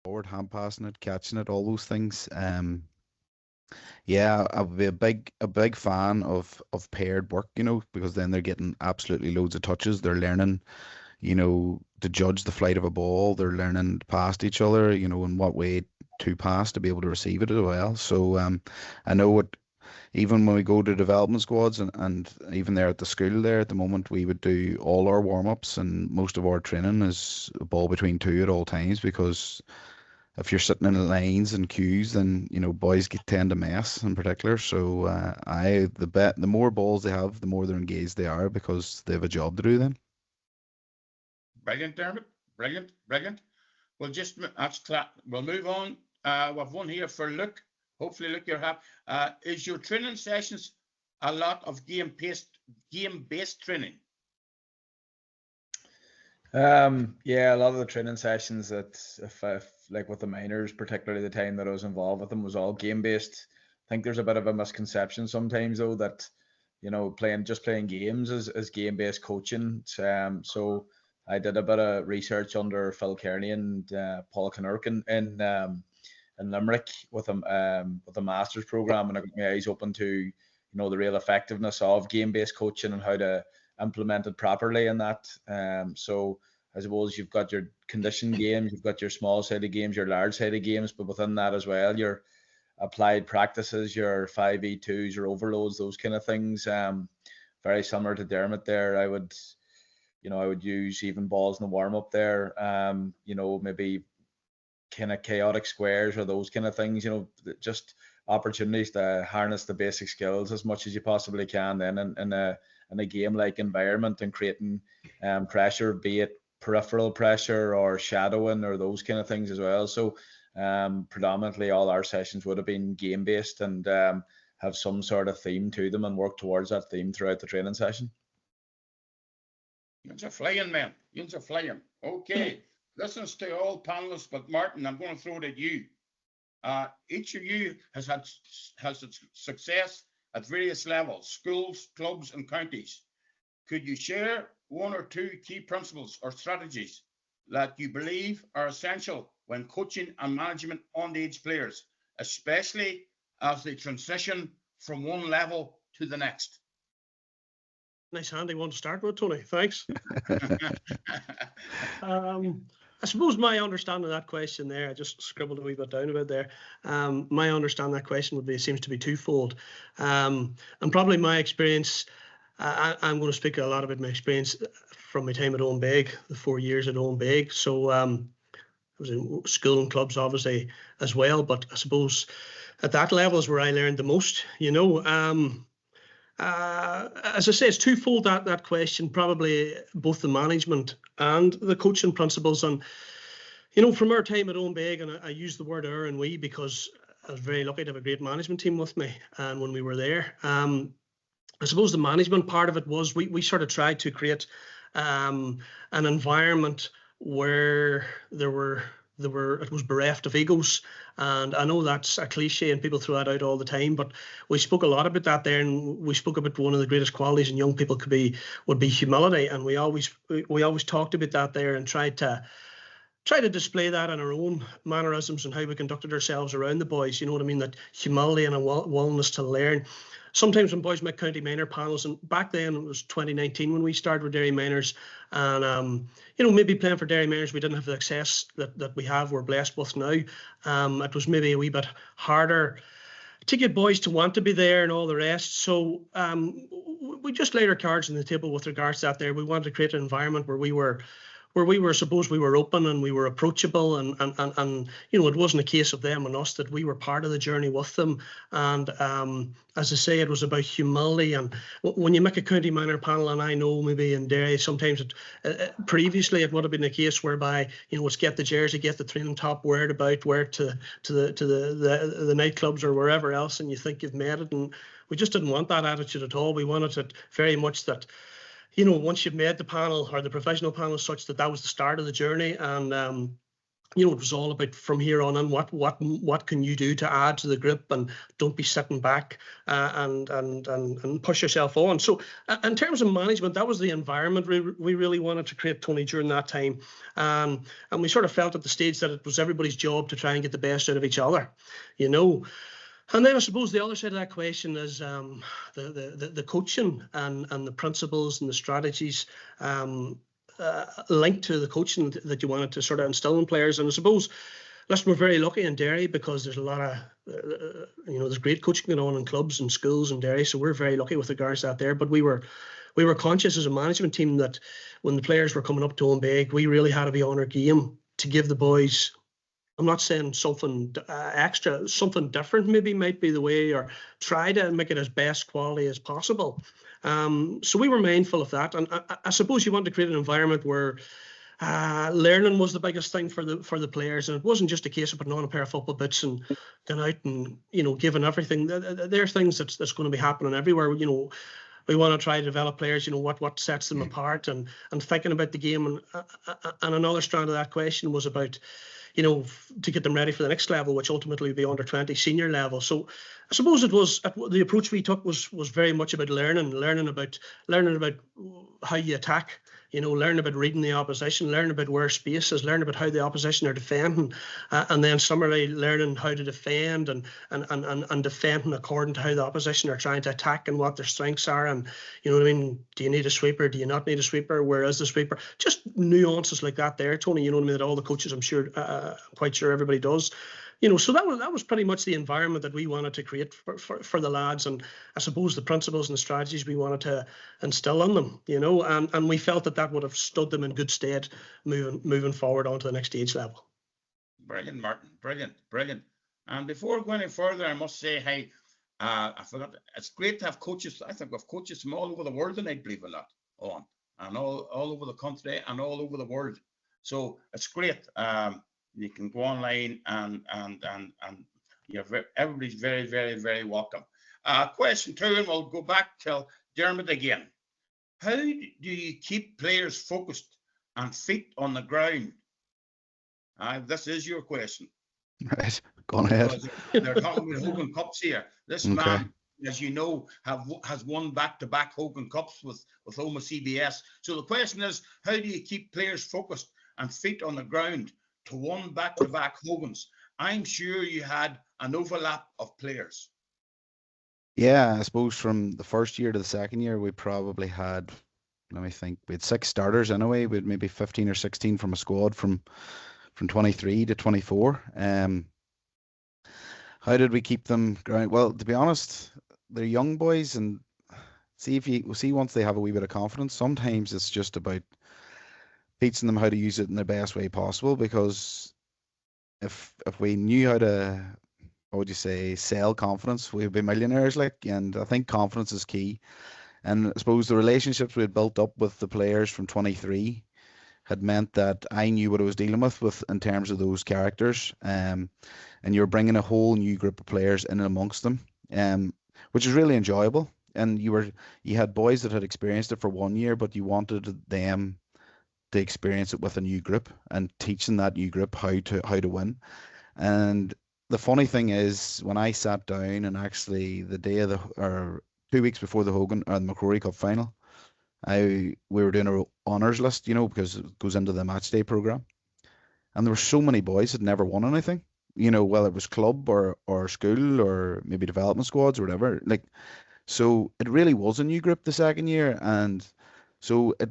forward, hand passing it, catching it, all those things. Yeah, I'd be a big fan of paired work, because then they're getting absolutely loads of touches. They're learning, to judge the flight of a ball. They're learning to pass to each other, in what way to pass to be able to receive it as well. So I know what even when we go to development squads and even there at the school there at the moment, we would do all our warm-ups and most of our training is a ball between two at all times because if you're sitting in lines and queues, then boys get tend to mess in particular. So the more balls they have, the more they're engaged they are because they have a job to do then. Brilliant, Dermot. Brilliant, brilliant. We'll move on. We've one here for Luke. Hopefully, Luke, you're happy. Is your training sessions a lot of game-based training? Yeah, a lot of the training sessions that if like with the minors, particularly the time that I was involved with them, was all game-based. I think there's a bit of a misconception sometimes though that playing games is game-based coaching. So I did a bit of research under Phil Kearney and Paul Kinnerk in Limerick with a master's program, and I got my eyes open to the real effectiveness of game-based coaching and how to implement it properly in that. So I suppose you've got your conditioned games, you've got your small-sided games, your large-sided games, but within that as well, your applied practices, your 5v2s, your overloads, those kind of things. Very similar to Diarmaid there. I would use even balls in the warm-up there. Maybe kind of chaotic squares or those kind of things. Just opportunities to harness the basic skills as much as you possibly can. Then in a game-like environment and creating pressure, be it peripheral pressure or shadowing or those kind of things as well. So predominantly all our sessions would have been game-based and have some sort of theme to them and work towards that theme throughout the training session. You're flying, man. You're flying. Okay. Listens to all panelists, but Martin, I'm going to throw it at you. Each of you has had success at various levels, schools, clubs, and counties. Could you share one or two key principles or strategies that you believe are essential when coaching and management underage players, especially as they transition from one level to the next? Nice handy one to start with, Tony. Thanks. I suppose my understanding of that question there, I just scribbled a wee bit down about there. My understanding of that question seems to be twofold. And probably my experience, I'm going to speak a lot about my experience from my time at Owenbeg, the 4 years at Owenbeg. So I was in school and clubs, obviously, as well. But I suppose at that level is where I learned the most, as I say, it's twofold that question, probably both the management and the coaching principles. And, from our time at Owenbeg, and I use the word our and we because I was very lucky to have a great management team with me. And when we were there, I suppose the management part of it was we sort of tried to create an environment where it was bereft of egos. And I know that's a cliche and people throw that out all the time, but we spoke a lot about that there, and we spoke about one of the greatest qualities in young people would be humility, and we always talked about that there and tried to display that in our own mannerisms and how we conducted ourselves around the boys. You know what I mean? That humility and a willingness to learn. Sometimes when boys make county minor panels, and back then it was 2019 when we started with Derry minors, and maybe playing for Derry minors we didn't have the success that we're blessed with now. It was maybe a wee bit harder to get boys to want to be there and all the rest. So we just laid our cards on the table with regards to that there. We wanted to create an environment where we were suppose we were open and we were approachable, and it wasn't a case of them and us, that we were part of the journey with them. And as I say, it was about humility. And when you make a county minor panel, and I know maybe in Derry sometimes previously it would have been a case whereby it's get the jersey, get the training top, wear it to the nightclubs or wherever else, and you think you've made it. And we just didn't want that attitude at all. We wanted it very much that once you've made the panel or the professional panel such that was the start of the journey. And you know, it was all about from here on and what can you do to add to the group, and don't be sitting back and push yourself on. So in terms of management, that was the environment we really wanted to create, Tony, during that time. And we sort of felt at the stage that it was everybody's job to try and get the best out of each other, you know. And then I suppose the other side of that question is the coaching and the principles and the strategies linked to the coaching that you wanted to sort of instill in players. And I suppose, listen, we're very lucky in Derry because there's a lot of, you know, there's great coaching going on in clubs and schools in Derry. So we're very lucky with regards to that there. But we were conscious as a management team that when the players were coming up to Owenbeg, we really had to be on our game to give the boys, I'm not saying something extra, something different maybe might be the way, or try to make it as best quality as possible. So we were mindful of that. And I suppose you want to create an environment where learning was the biggest thing for the players. And it wasn't just a case of putting on a pair of football boots and going out and, you know, giving everything. There are things that's going to be happening everywhere. You know, we want to try to develop players, you know, what sets them apart, and thinking about the game. And another strand of that question was about, you know, to get them ready for the next level, which ultimately would be under 20 senior level. So I suppose it was the approach we took was very much about learning about how you attack, you know, learn about reading the opposition, learn about where space is, learn about how the opposition are defending, and then summarily learning how to defend and defending according to how the opposition are trying to attack and what their strengths are. And, you know what I mean? Do you need a sweeper? Do you not need a sweeper? Where is the sweeper? Just nuances like that there, Tony, you know what I mean, that all the coaches, I'm sure, quite sure everybody does. You know, so that was pretty much the environment that we wanted to create for the lads, and I suppose the principles and the strategies we wanted to instill in them, you know, and we felt that would have stood them in good stead moving forward onto the next stage level. Brilliant, Martin. Brilliant. And before going any further, I must say, hey, I forgot, it's great to have coaches. I think we have coaches from all over the world tonight, believe it or not, and all over the country and all over the world. So it's great. You can go online and everybody's very, very, very welcome. Question 2, and we'll go back to Diarmaid again. How do you keep players focused and feet on the ground? This is your question. Right, go on ahead. They're talking about Hogan Cups here. This man, as you know, has won back-to-back Hogan Cups with Oma CBS. So the question is, how do you keep players focused and feet on the ground to one back-to-back Hogans? I'm sure you had an overlap of players. Yeah, I suppose from the first year to the second year, we probably had, let me think, we had 6 starters anyway. We had maybe 15 or 16 from a squad from 23 to 24. How did we keep them ground? Well, to be honest, they're young boys, and see once they have a wee bit of confidence, sometimes it's just about teaching them how to use it in the best way possible. Because if we knew how to, what would you say, sell confidence, we'd be millionaires. And I think confidence is key. And I suppose the relationships we had built up with the players from 23 had meant that I knew what I was dealing with in terms of those characters. And you're bringing a whole new group of players in amongst them, which is really enjoyable. And you had boys that had experienced it for 1 year, but you wanted them to experience it with a new group and teaching that new group how to win. And the funny thing is, when I sat down and actually the day of or 2 weeks before the Hogan or the McCrory Cup final, we were doing an honours list, you know, because it goes into the match day program, and there were so many boys that never won anything, you know, whether it was club or school or maybe development squads or whatever. So it really was a new group the second year, and so there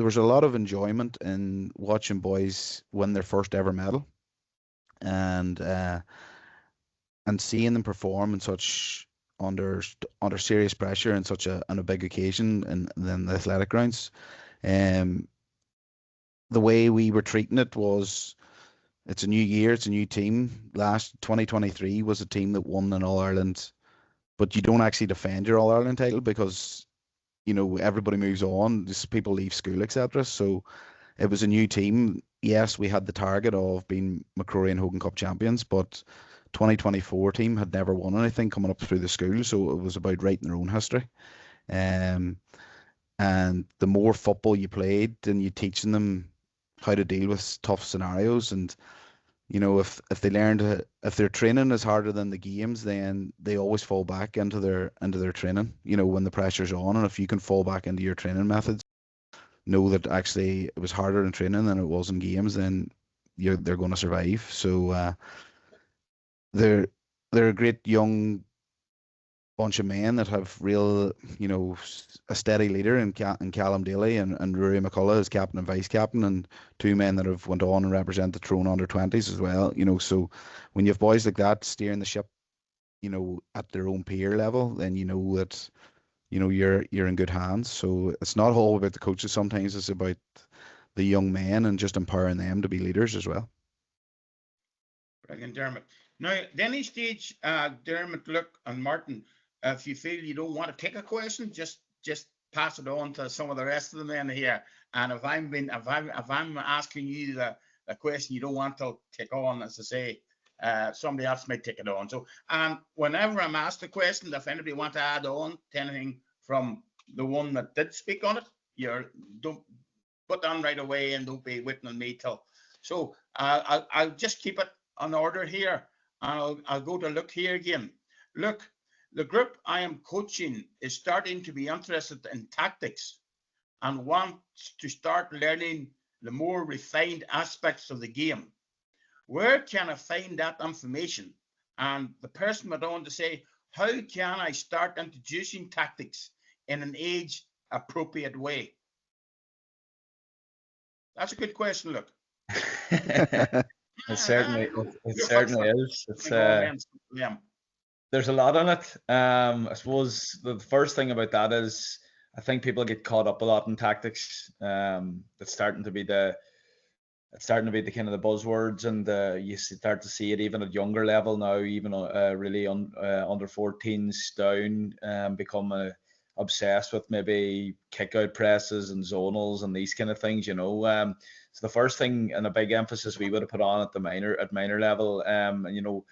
was a lot of enjoyment in watching boys win their first ever medal, and seeing them perform in such under serious pressure and such a big occasion and then the athletic grounds. The way we were treating it was, it's a new year, it's a new team. Last 2023 was a team that won an All-Ireland, but you don't actually defend your All-Ireland title because, you know, everybody moves on, just people leave school, etc. So it was a new team. Yes, we had the target of being McCrory and Hogan Cup champions, but 2024 team had never won anything coming up through the school, so it was about writing their own history. And the more football you played and you teaching them how to deal with tough scenarios. And you know, if they learn to, if their training is harder than the games, then they always fall back into their training, you know, when the pressure's on. And if you can fall back into your training methods, know that actually it was harder in training than it was in games, then they're going to survive. So they're they're a great young bunch of men that have real, you know, a steady leader in Callum Daly and Rory McCullough as captain and vice captain, and two men that have went on and represent the Tyrone under 20s as well. You know, so when you have boys like that steering the ship, you know, at their own peer level, then you know that, you know, you're in good hands. So it's not all about the coaches. Sometimes it's about the young men and just empowering them to be leaders as well. Brilliant, Dermot. Now, at any stage, Dermot, Luke, and Martin, if you feel you don't want to take a question, just pass it on to some of the rest of the men here. And if I'm asking you the question you don't want to take on, as I say, somebody else might take it on. So, whenever I'm asked a question, if anybody want to add on to anything from the one that did speak on it, don't put on right away and don't be waiting on me till. So I'll just keep it on order here. I'll go to Luke here again. Look, the group I am coaching is starting to be interested in tactics and wants to start learning the more refined aspects of the game. Where can I find that information? And the person went on to say, how can I start introducing tactics in an age-appropriate way? That's a good question, Luke. It certainly is. It's there's a lot on it. I suppose the first thing about that is I think people get caught up a lot in tactics. It's starting to be the kind of the buzzwords, and you start to see it even at younger level now, even really under 14s down, become obsessed with maybe kick out presses and zonals and these kind of things, you know. So the first thing and a big emphasis we would have put on at minor level, you know,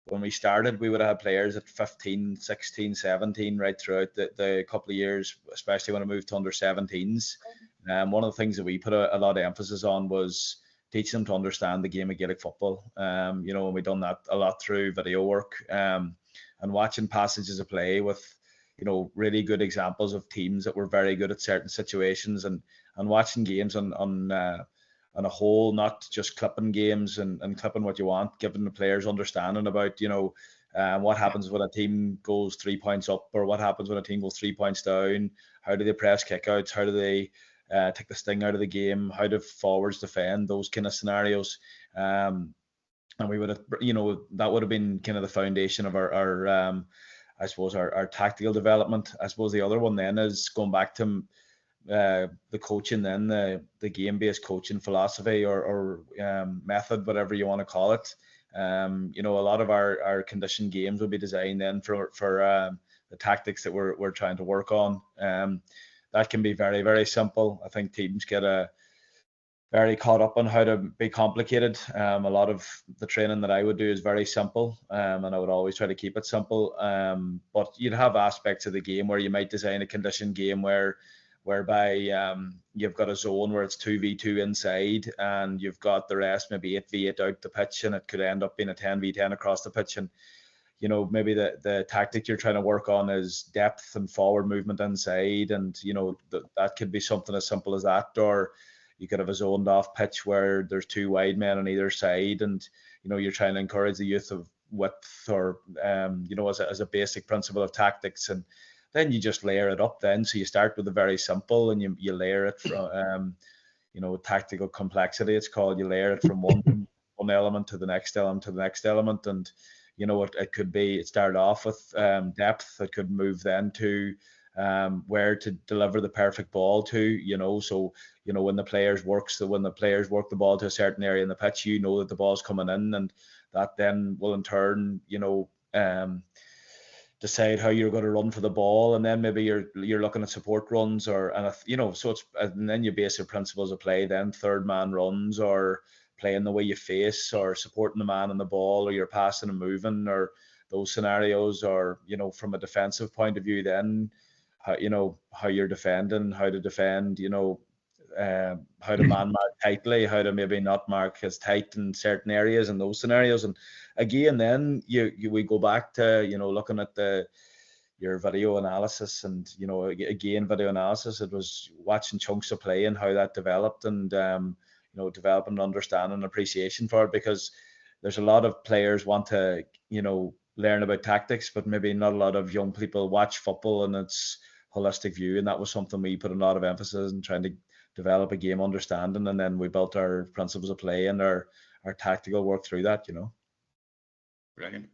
when we started, we would have had players at 15, 16, 17 right throughout the couple of years, especially when I moved to under 17s. One of the things that we put a lot of emphasis on was teaching them to understand the game of Gaelic football. You know, and we've done that a lot through video work, and watching passages of play with, you know, really good examples of teams that were very good at certain situations, and watching games on a whole, not just clipping games and clipping what you want, giving the players understanding about, you know, what happens when a team goes 3 points up, or what happens when a team goes 3 points down. How do they press kickouts? How do they take the sting out of the game? How do forwards defend? Those kind of scenarios. And we would have, you know, that would have been kind of the foundation of our I suppose our tactical development. I suppose the other one then is going back to the coaching, then the game-based coaching philosophy or method, whatever you want to call it. You know, a lot of our conditioned games will be designed then for the tactics that we're trying to work on. That can be very, very simple. I think teams get very caught up on how to be complicated. A lot of the training that I would do is very simple, and I would always try to keep it simple. But you'd have aspects of the game where you might design a conditioned game whereby you've got a zone where it's 2v2 inside, and you've got the rest maybe 8v8 out the pitch, and it could end up being a 10v10 across the pitch. And you know, maybe the tactic you're trying to work on is depth and forward movement inside, and you know that could be something as simple as that. Or you could have a zoned off pitch where there's two wide men on either side, and you know, you're trying to encourage the youth of width, or you know, as a basic principle of tactics. And then you just layer it up then. So you start with the very simple, and you layer it from you know, tactical complexity, it's called. You layer it from one element to the next element to the next element. And you know, it could be, it started off with depth. It could move then to where to deliver the perfect ball to, you know. So, you know, when the players work the ball to a certain area in the pitch, you know that the ball's coming in, and that then will in turn, you know, decide how you're going to run for the ball. And then maybe you're looking at support runs, you know, so it's, and then you base your principles of play, then third man runs, or playing the way you face, or supporting the man on the ball, or you're passing and moving, or those scenarios. Or, you know, from a defensive point of view, then how, you know, how you're defending, how to defend, you know, how to man mark tightly, how to maybe not mark as tight in certain areas and those scenarios. And again, then we go back to, you know, looking at your video analysis, and, you know, again, video analysis, it was watching chunks of play and how that developed, and you know, developing an understanding and appreciation for it, because there's a lot of players want to, you know, learn about tactics, but maybe not a lot of young people watch football and its holistic view. And that was something we put a lot of emphasis in, trying to develop a game understanding, and then we built our principles of play and our tactical work through that, you know. Brilliant.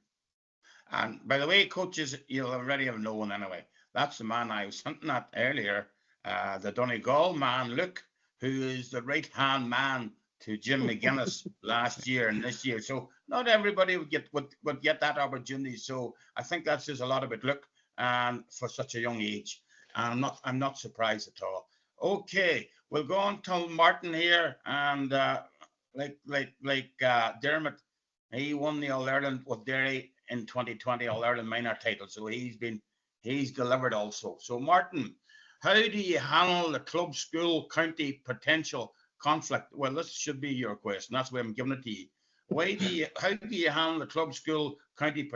And by the way, coaches, you'll already have known anyway, that's the man I was hinting at earlier, the Donegal man, Luke, who is the right-hand man to Jim McGuinness last year and this year. So not everybody would get that opportunity. So I think that says a lot about Luke, and for such a young age. I'm not surprised at all. Okay, we'll go on to Martin here, and like Diarmaid, he won the All-Ireland with Derry in 2020 All-Ireland minor title, so he's delivered also. So Martin, how do you handle the club, school, county potential conflict? Well, this should be your question. That's why I'm giving it to you. How do you handle the club, school, county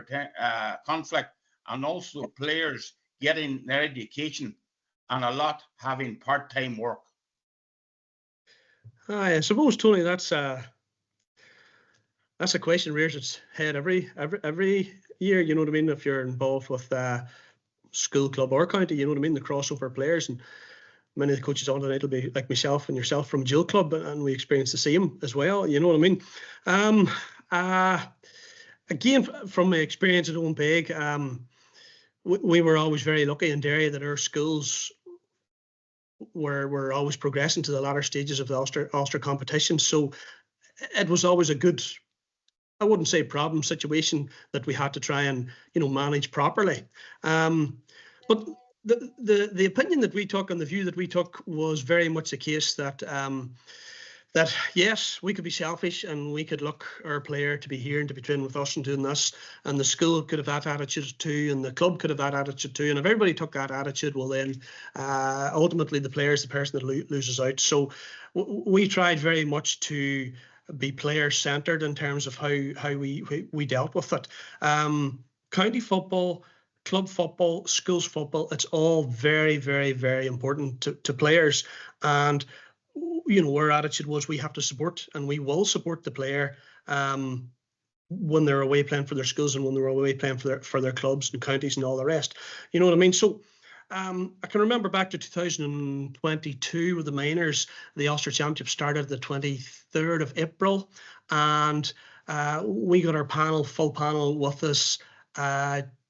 conflict, and also players getting their education and a lot having part-time work? I suppose, Tony, that's a question rears its head every year. You know what I mean? If you're involved with school, club, or county, you know what I mean? The crossover players, and many of the coaches on tonight will be like myself and yourself from Jill Club, and we experience the same as well. You know what I mean? Again, from my experience at Owenbeg, we were always very lucky in Derry that our schools were always progressing to the latter stages of the Ulster competition. So it was always a good, I wouldn't say problem situation that we had to try and, you know, manage properly. But the opinion that we took and the view that we took was very much the case that that yes, we could be selfish and we could look our player to be here and to be training with us and doing this, and the school could have that attitude too, and the club could have that attitude too, and if everybody took that attitude, well then ultimately the player is the person that loses out. So we tried very much to be player centered in terms of how we dealt with it. County football, club football, schools football, it's all very, very, very important to players. And you know, our attitude was we have to support, and we will support the player when they're away playing for their schools and when they're away playing for their clubs and counties and all the rest. You know what I mean? So I can remember back to 2022 with the minors, the Ulster Championship started the 23rd of April, and we got our full panel with us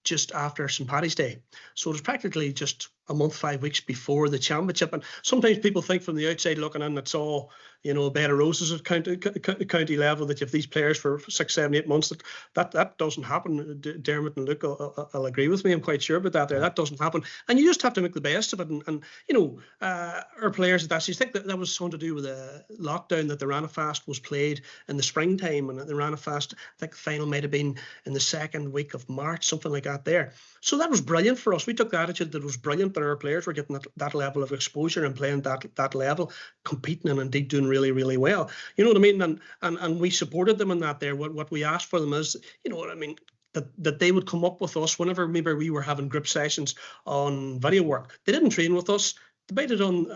just after St. Paddy's Day. So it was practically just a month, 5 weeks before the championship. And sometimes people think from the outside looking in, it's all, you know, a bed of roses at county level, that you have these players for 6, 7, 8 months. That doesn't happen. Diarmaid and Luke will agree with me. I'm quite sure about that there. That doesn't happen. And you just have to make the best of it. And you know, our players at that stage, I think that was something to do with the lockdown, that the Ranafast was played in the springtime, and the Ranafast, I think the final might have been in the second week of March, something like that there. So that was brilliant for us. We took the attitude that it was brilliant that our players were getting that level of exposure and playing that level, competing and indeed doing really, really well. You know what I mean? And we supported them in that there. What we asked for them is, you know what I mean, that they would come up with us whenever maybe we were having group sessions on video work. They didn't train with us. They might have done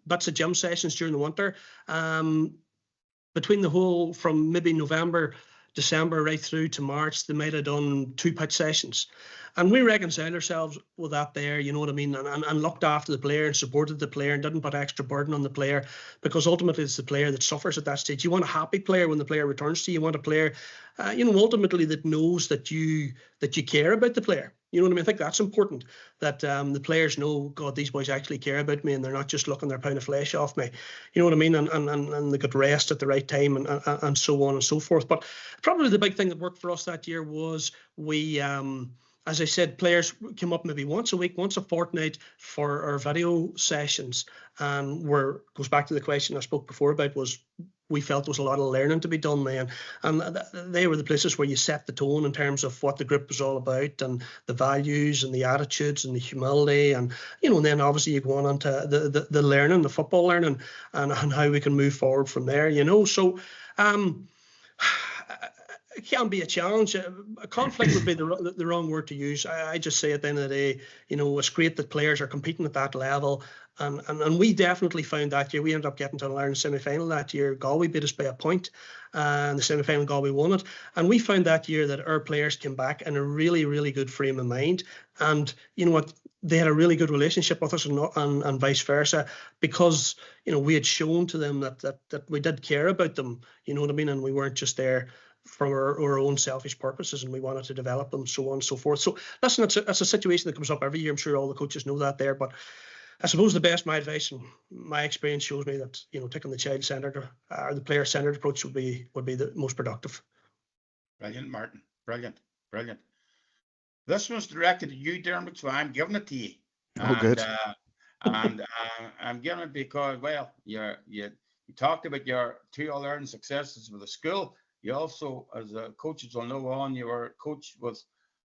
bits of gym sessions during the winter. Between the whole, from maybe November, December right through to March, they might have done 2 pitch sessions. And we reconciled ourselves with that there, you know what I mean, and looked after the player and supported the player and didn't put extra burden on the player, because ultimately it's the player that suffers at that stage. You want a happy player when the player returns to you. You want a player, you know, ultimately that knows that you care about the player. You know what I mean? I think that's important, that the players know, God, these boys actually care about me, and they're not just looking their pound of flesh off me. You know what I mean? And they got rest at the right time, and so on and so forth. But probably the big thing that worked for us that year was we, as I said, players came up maybe once a week, once a fortnight for our video sessions. And goes back to the question I spoke before about, was we felt there was a lot of learning to be done then, and they were the places where you set the tone in terms of what the group was all about, and the values and the attitudes and the humility, and and then obviously you go on to the learning, the football learning, and how we can move forward from there. So it can be a challenge. A conflict would be the wrong word to use. I just say at the end of the day, it's great that players are competing at that level. And we definitely found that year, we ended up getting to an Ireland semi-final that year. Galway beat us by a point, and the semi-final Galway won it. And we found that year that our players came back in a really, really good frame of mind. And you know what? They had a really good relationship with us, and vice versa, because we had shown to them that we did care about them. You know what I mean? And we weren't just there from our own selfish purposes, and we wanted to develop them, so on and so forth. So listen, it's a situation that comes up every year. I'm sure all the coaches know that there, but I suppose my advice and my experience shows me that taking the child-centered or the player-centered approach would be the most productive. Brilliant, Martin. Brilliant. This one's directed at you, Diarmaid, so I'm giving it to you. Good. And I'm giving it because, well, you talked about your 2 All-Ireland successes with the school. You also, as coaches will know, you were coach with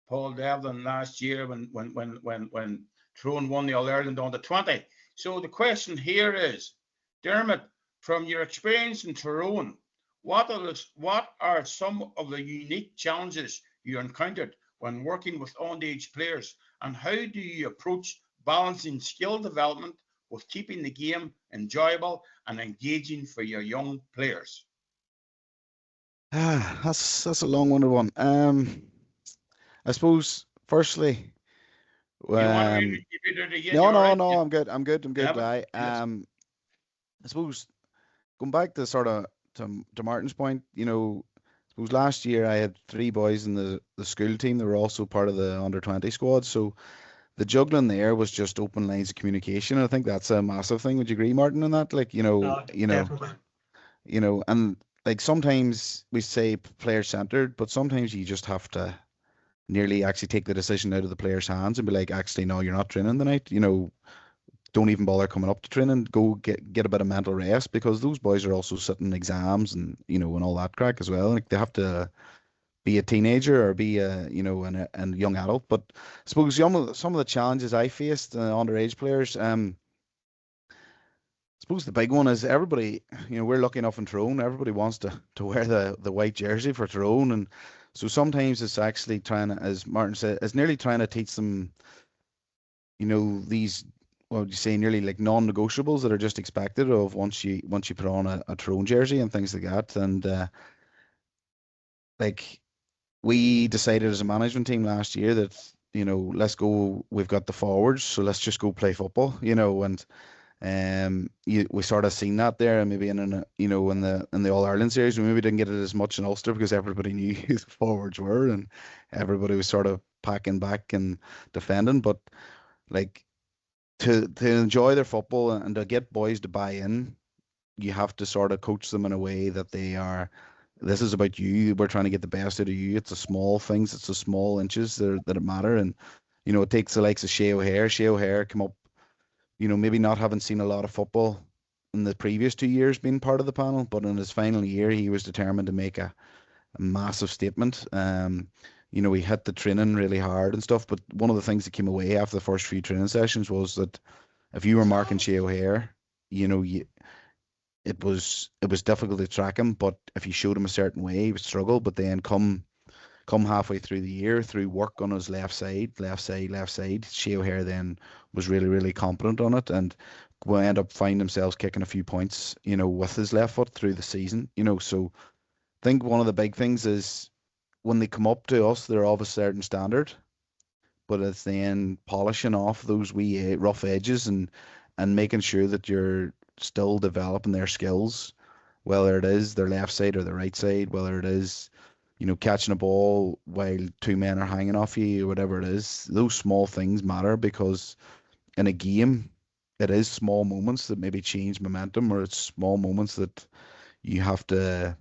Paul Devlin last year when Tyrone won the All-Ireland under 20. So the question here is, Diarmaid, from your experience in Tyrone, what are some of the unique challenges you encountered when working with underage players, and how do you approach balancing skill development with keeping the game enjoyable and engaging for your young players? That's a long-winded one. I suppose firstly, You want me to keep it at a no, I'm good. I'm good. Yeah, I suppose going back to sort of to Martin's point, I suppose last year I had 3 boys in the school team that were also part of the under-20 squad. So the juggling there was just open lines of communication. I think that's a massive thing. Would you agree, Martin, on that? Definitely. And like sometimes we say player centered, but sometimes you just have to nearly actually take the decision out of the player's hands and be like, actually, no, you're not training tonight. Don't even bother coming up to training. Go get a bit of mental rest, because those boys are also sitting exams and and all that crack as well. Like they have to be a teenager or be a young adult. But I suppose some of the challenges I faced underage players. I suppose the big one is everybody. We're lucky enough in Tyrone. Everybody wants to wear the white jersey for Tyrone, and so sometimes it's actually trying, as Martin said, it's nearly trying to teach them, these, what would you say, nearly like non-negotiables that are just expected of once you put on a Tyrone jersey and things like that. And like we decided as a management team last year that, let's go, we've got the forwards, so let's just go play football, and we sort of seen that there, and maybe in the All Ireland series, we maybe didn't get it as much in Ulster because everybody knew who the forwards were, and everybody was sort of packing back and defending. But like to enjoy their football and to get boys to buy in, you have to sort of coach them in a way that they are. This is about you. We're trying to get the best out of you. It's the small things. It's the small inches that matter. And it takes the likes of Shea O'Hare. Shea O'Hare come up, maybe not having seen a lot of football in the previous 2 years being part of the panel, but in his final year, he was determined to make a massive statement. He hit the training really hard and stuff, but one of the things that came away after the first few training sessions was that if you were marking Shea O'Hare, it was difficult to track him, but if you showed him a certain way, he would struggle. But then come halfway through the year, through work on his left side, Shea O'Hare then was really, really competent on it, and will end up finding themselves kicking a few points, with his left foot through the season. So I think one of the big things is when they come up to us, they're of a certain standard, but it's then polishing off those wee rough edges and making sure that you're still developing their skills, whether it is their left side or their right side, whether it is catching a ball while 2 men are hanging off you or whatever it is. Those small things matter, because in a game it is small moments that maybe change momentum, or it's small moments that you have to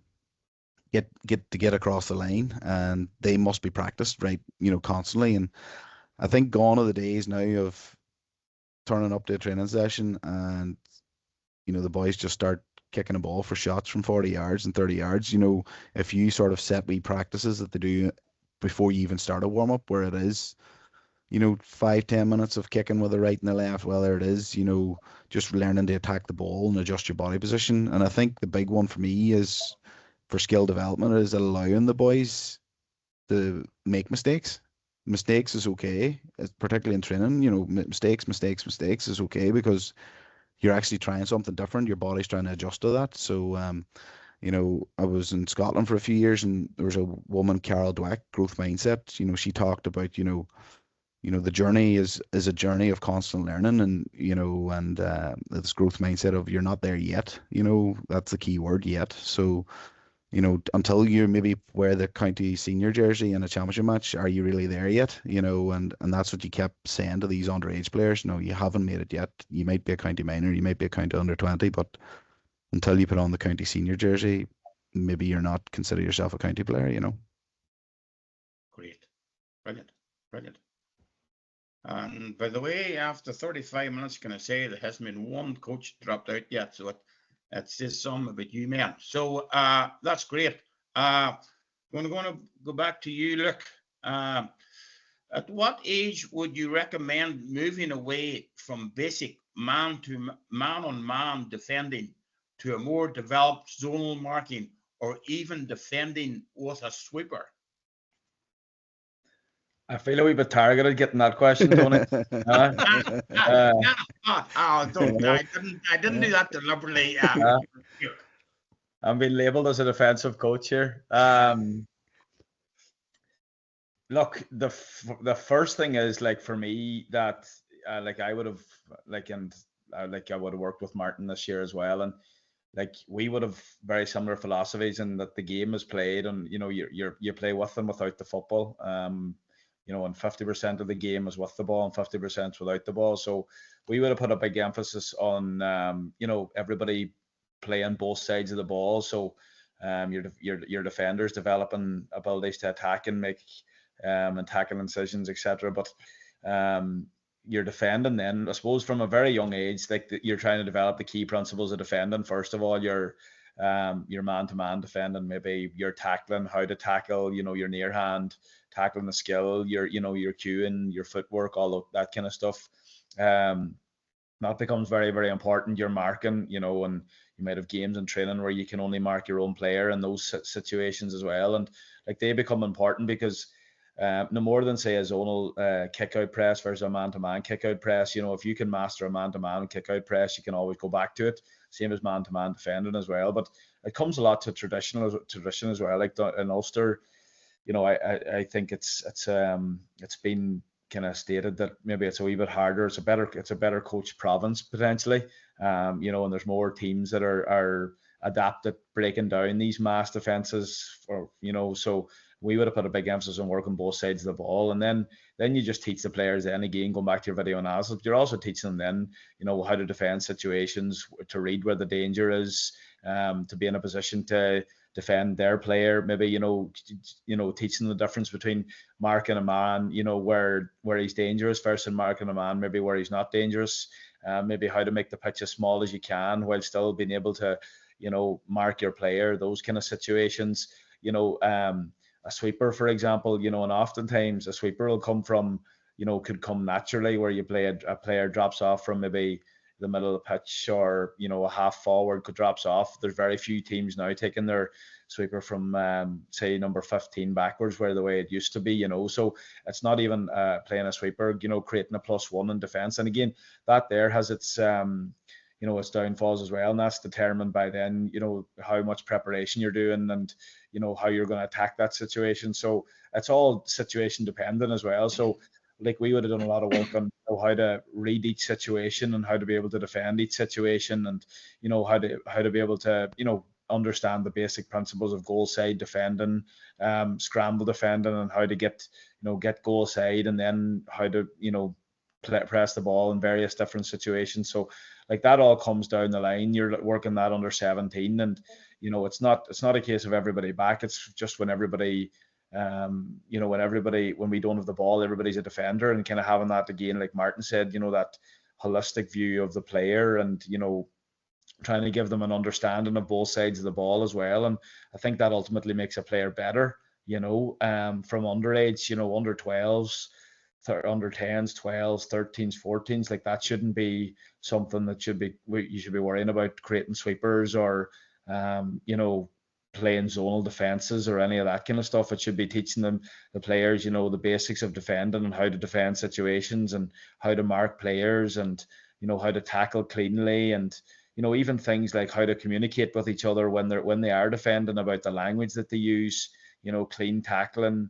get across the line, and they must be practiced right constantly. And I think gone are the days now of turning up to a training session and the boys just start kicking a ball for shots from 40 yards and 30 yards. You know, if you sort of set wee practices that they do before you even start a warm up, where it is, you know, 5, 10 minutes of kicking with the right and the left. Well, there it is, you know, just learning to attack the ball and adjust your body position. And I think the big one for me is for skill development is allowing the boys to make mistakes. Mistakes is okay, particularly in training. You know, mistakes is okay because you're actually trying something different. Your body's trying to adjust to that. So, you know, I was in Scotland for a few years, and there was a woman, Carol Dweck, growth mindset. You know, she talked about, the journey is a journey of constant learning, and this growth mindset of you're not there yet. You know, that's the key word, yet. So, you know, until you maybe wear the county senior jersey in a championship match, are you really there yet? You know, and that's what you kept saying to these underage players. No, you haven't made it yet. You might be a county minor, you might be a county under 20, but until you put on the county senior jersey, maybe you're not consider yourself a county player, you know. Great. Brilliant. Brilliant. And by the way, after 35 minutes, can I say there hasn't been one coach dropped out yet? So it says something about you, man. So that's great. I'm going to go back to you, Luke. At what age would you recommend moving away from basic man-on-man defending to a more developed zonal marking, or even defending with a sweeper? I feel a wee bit targeted getting that question, Tony. I didn't do that deliberately. I'm being labelled as a defensive coach here. Look, the first thing is, like, for me, that like I would have I would have worked with Martin this year as well, and like we would have very similar philosophies in that the game is played, and you know you play with them without the football. You know, and 50% of the game is with the ball and 50% without the ball. So we would have put a big emphasis on you know, everybody playing both sides of the ball. So your defenders developing abilities to attack and make and tackle incisions, etc. But you're defending then, I suppose, from a very young age, like you're trying to develop the key principles of defending. First of all, your man-to-man defending, maybe your tackling, how to tackle, you know, your near hand tackling, the skill, your cueing, your footwork, all of that kind of stuff. That becomes very, very important. Your marking, you know, and you might have games in training where you can only mark your own player in those situations as well. And like they become important because no more than, say, a zonal kick-out press versus a man-to-man kick-out press. You know, if you can master a man-to-man kick-out press, you can always go back to it. Same as man-to-man defending as well. But it comes a lot to tradition as well. Like in Ulster, you know, I think it's been kind of stated that maybe it's a wee bit harder. It's a better coached province potentially. You know, and there's more teams that are adept at breaking down these mass defenses, or you know, so we would have put a big emphasis on working both sides of the ball, and then you just teach the players then again, going back to your video analysis, you're also teaching them then, you know, how to defend situations, to read where the danger is, to be in a position to defend their player, maybe, you know, teaching the difference between marking a man, you know, where he's dangerous versus marking a man maybe where he's not dangerous, maybe how to make the pitch as small as you can while still being able to, you know, mark your player, those kind of situations, you know. A sweeper, for example, you know, and oftentimes a sweeper will come from, you know, could come naturally where you play a player drops off from maybe the middle of the pitch, or, you know, a half forward could drops off. There's very few teams now taking their sweeper from say number 15 backwards, where the way it used to be, you know. So it's not even playing a sweeper, you know, creating a +1 in defence. And again, that there has its you know, its downfalls as well, and that's determined by then, you know, how much preparation you're doing and, you know, how you're going to attack that situation. So it's all situation dependent as well. So like we would have done a lot of work on, you know, how to read each situation and how to be able to defend each situation, and, you know, how to be able to, you know, understand the basic principles of goal side defending, scramble defending, and how to get goal side, and then how to, you know, press the ball in various different situations. So like that all comes down the line. You're working that under 17, and, you know, it's not a case of everybody back. It's just when everybody, you know, when we don't have the ball, everybody's a defender, and kind of having that, again, like Martin said, you know, that holistic view of the player, and, you know, trying to give them an understanding of both sides of the ball as well. And I think that ultimately makes a player better, you know, from underage, you know, under 12s, under 10s, 12s, 13s, 14s, like that shouldn't be something that you should be worrying about creating sweepers or, you know, playing zonal defenses or any of that kind of stuff. It should be teaching them, the players, you know, the basics of defending and how to defend situations and how to mark players and, you know, how to tackle cleanly and, you know, even things like how to communicate with each other when they are defending, about the language that they use, you know, clean tackling,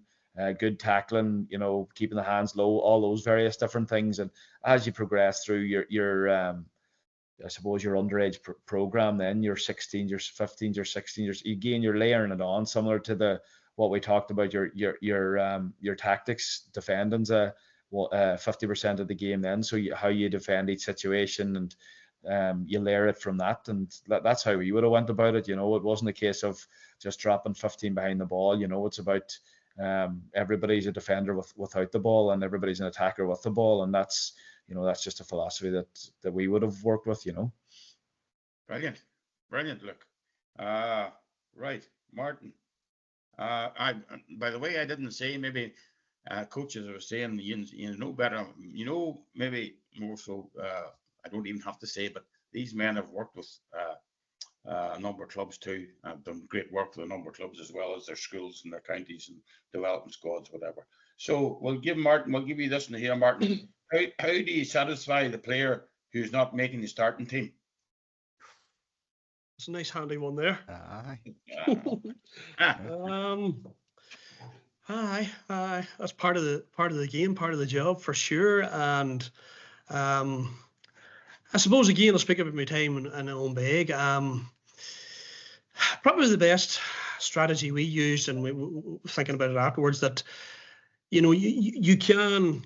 good tackling, you know, keeping the hands low, all those various different things. And as you progress through your I suppose your underage program, then your 16s, your 15s, your 16s, again, you're layering it on, similar to what we talked about, your tactics, defending's 50% of the game then. So how you defend each situation, and you layer it from that, and that's how we would have went about it. You know, it wasn't a case of just dropping 15 behind the ball. You know, it's about everybody's a defender without the ball, and everybody's an attacker with the ball, and that's, you know, that's just a philosophy that we would have worked with, you know. Brilliant, look. Right, Martin. By the way, I didn't say, maybe coaches were saying you know better, you know, maybe more so. I don't even have to say, but these men have worked with a number of clubs too. I've done great work with a number of clubs as well as their schools and their counties and development squads, whatever. So we'll give you this one here, Martin. How do you satisfy the player who's not making the starting team? It's a nice handy one there. Aye. That's part of the game, part of the job for sure. And I suppose again, I'll speak about my time in Underage. Probably the best strategy we used, and we were thinking about it afterwards, that, you know, you can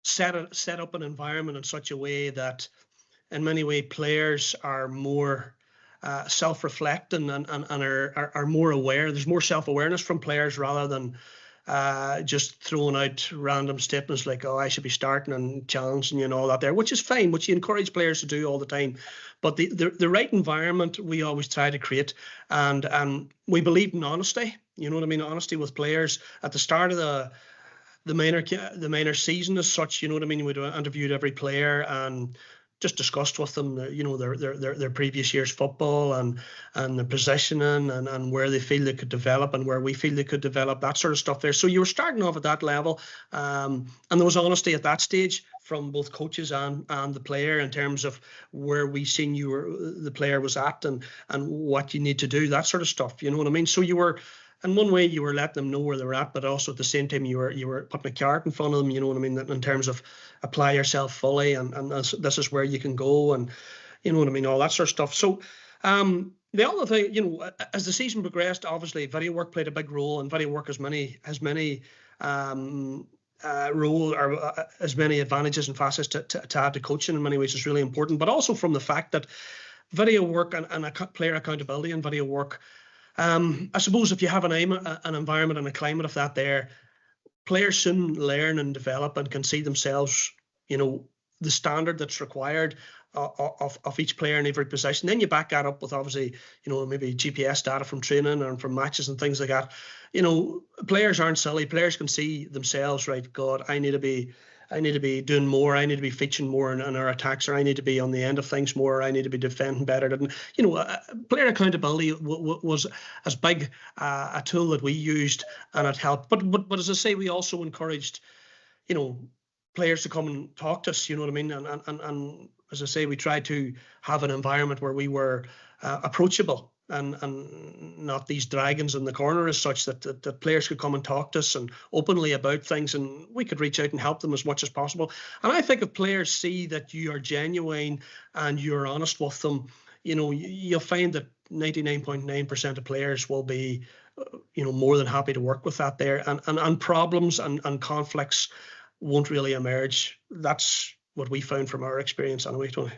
set up an environment in such a way that in many ways players are more self-reflecting and are more aware. There's more self-awareness from players rather than just throwing out random statements like, oh, I should be starting and challenging you and all that there, which is fine, which you encourage players to do all the time. But the right environment we always try to create, and we believe in honesty. You know what I mean? Honesty with players at the start of the minor season as such. You know what I mean? We'd interviewed every player and just discussed with them, you know, their previous year's football and their positioning and where they feel they could develop and where we feel they could develop, that sort of stuff there. So you were starting off at that level, and there was honesty at that stage from both coaches and the player in terms of where we seen the player was at and what you need to do, that sort of stuff. You know what I mean? So you were, in one way, you were letting them know where they were at, but also at the same time you were putting a carrot in front of them. You know what I mean? In terms of apply yourself fully, and this is where you can go, and you know what I mean, all that sort of stuff. So the other thing, you know, as the season progressed, obviously video work played a big role, and video work has many role or as many advantages and facets to add to coaching. In many ways, is really important, but also from the fact that video work and player accountability and video work. I suppose if you have an environment and a climate of that there, players soon learn and develop and can see themselves, you know, the standard that's required of each player in every position. Then you back that up with, obviously, you know, maybe GPS data from training and from matches and things like that. You know, players aren't silly. Players can see themselves, right? God, I need to be doing more. I need to be featuring more in our attacks, or I need to be on the end of things more. I need to be defending better. And, you know, player accountability was as big a tool that we used, and it helped. But as I say, we also encouraged, you know, players to come and talk to us. You know what I mean? And as I say, we tried to have an environment where we were approachable. And not these dragons in the corner as such, that players could come and talk to us and openly about things, and we could reach out and help them as much as possible. And I think if players see that you are genuine and you're honest with them, you know, you'll find that 99.9% of players will be, you know, more than happy to work with that there, and problems and conflicts won't really emerge. That's what we found from our experience anyway, Tony.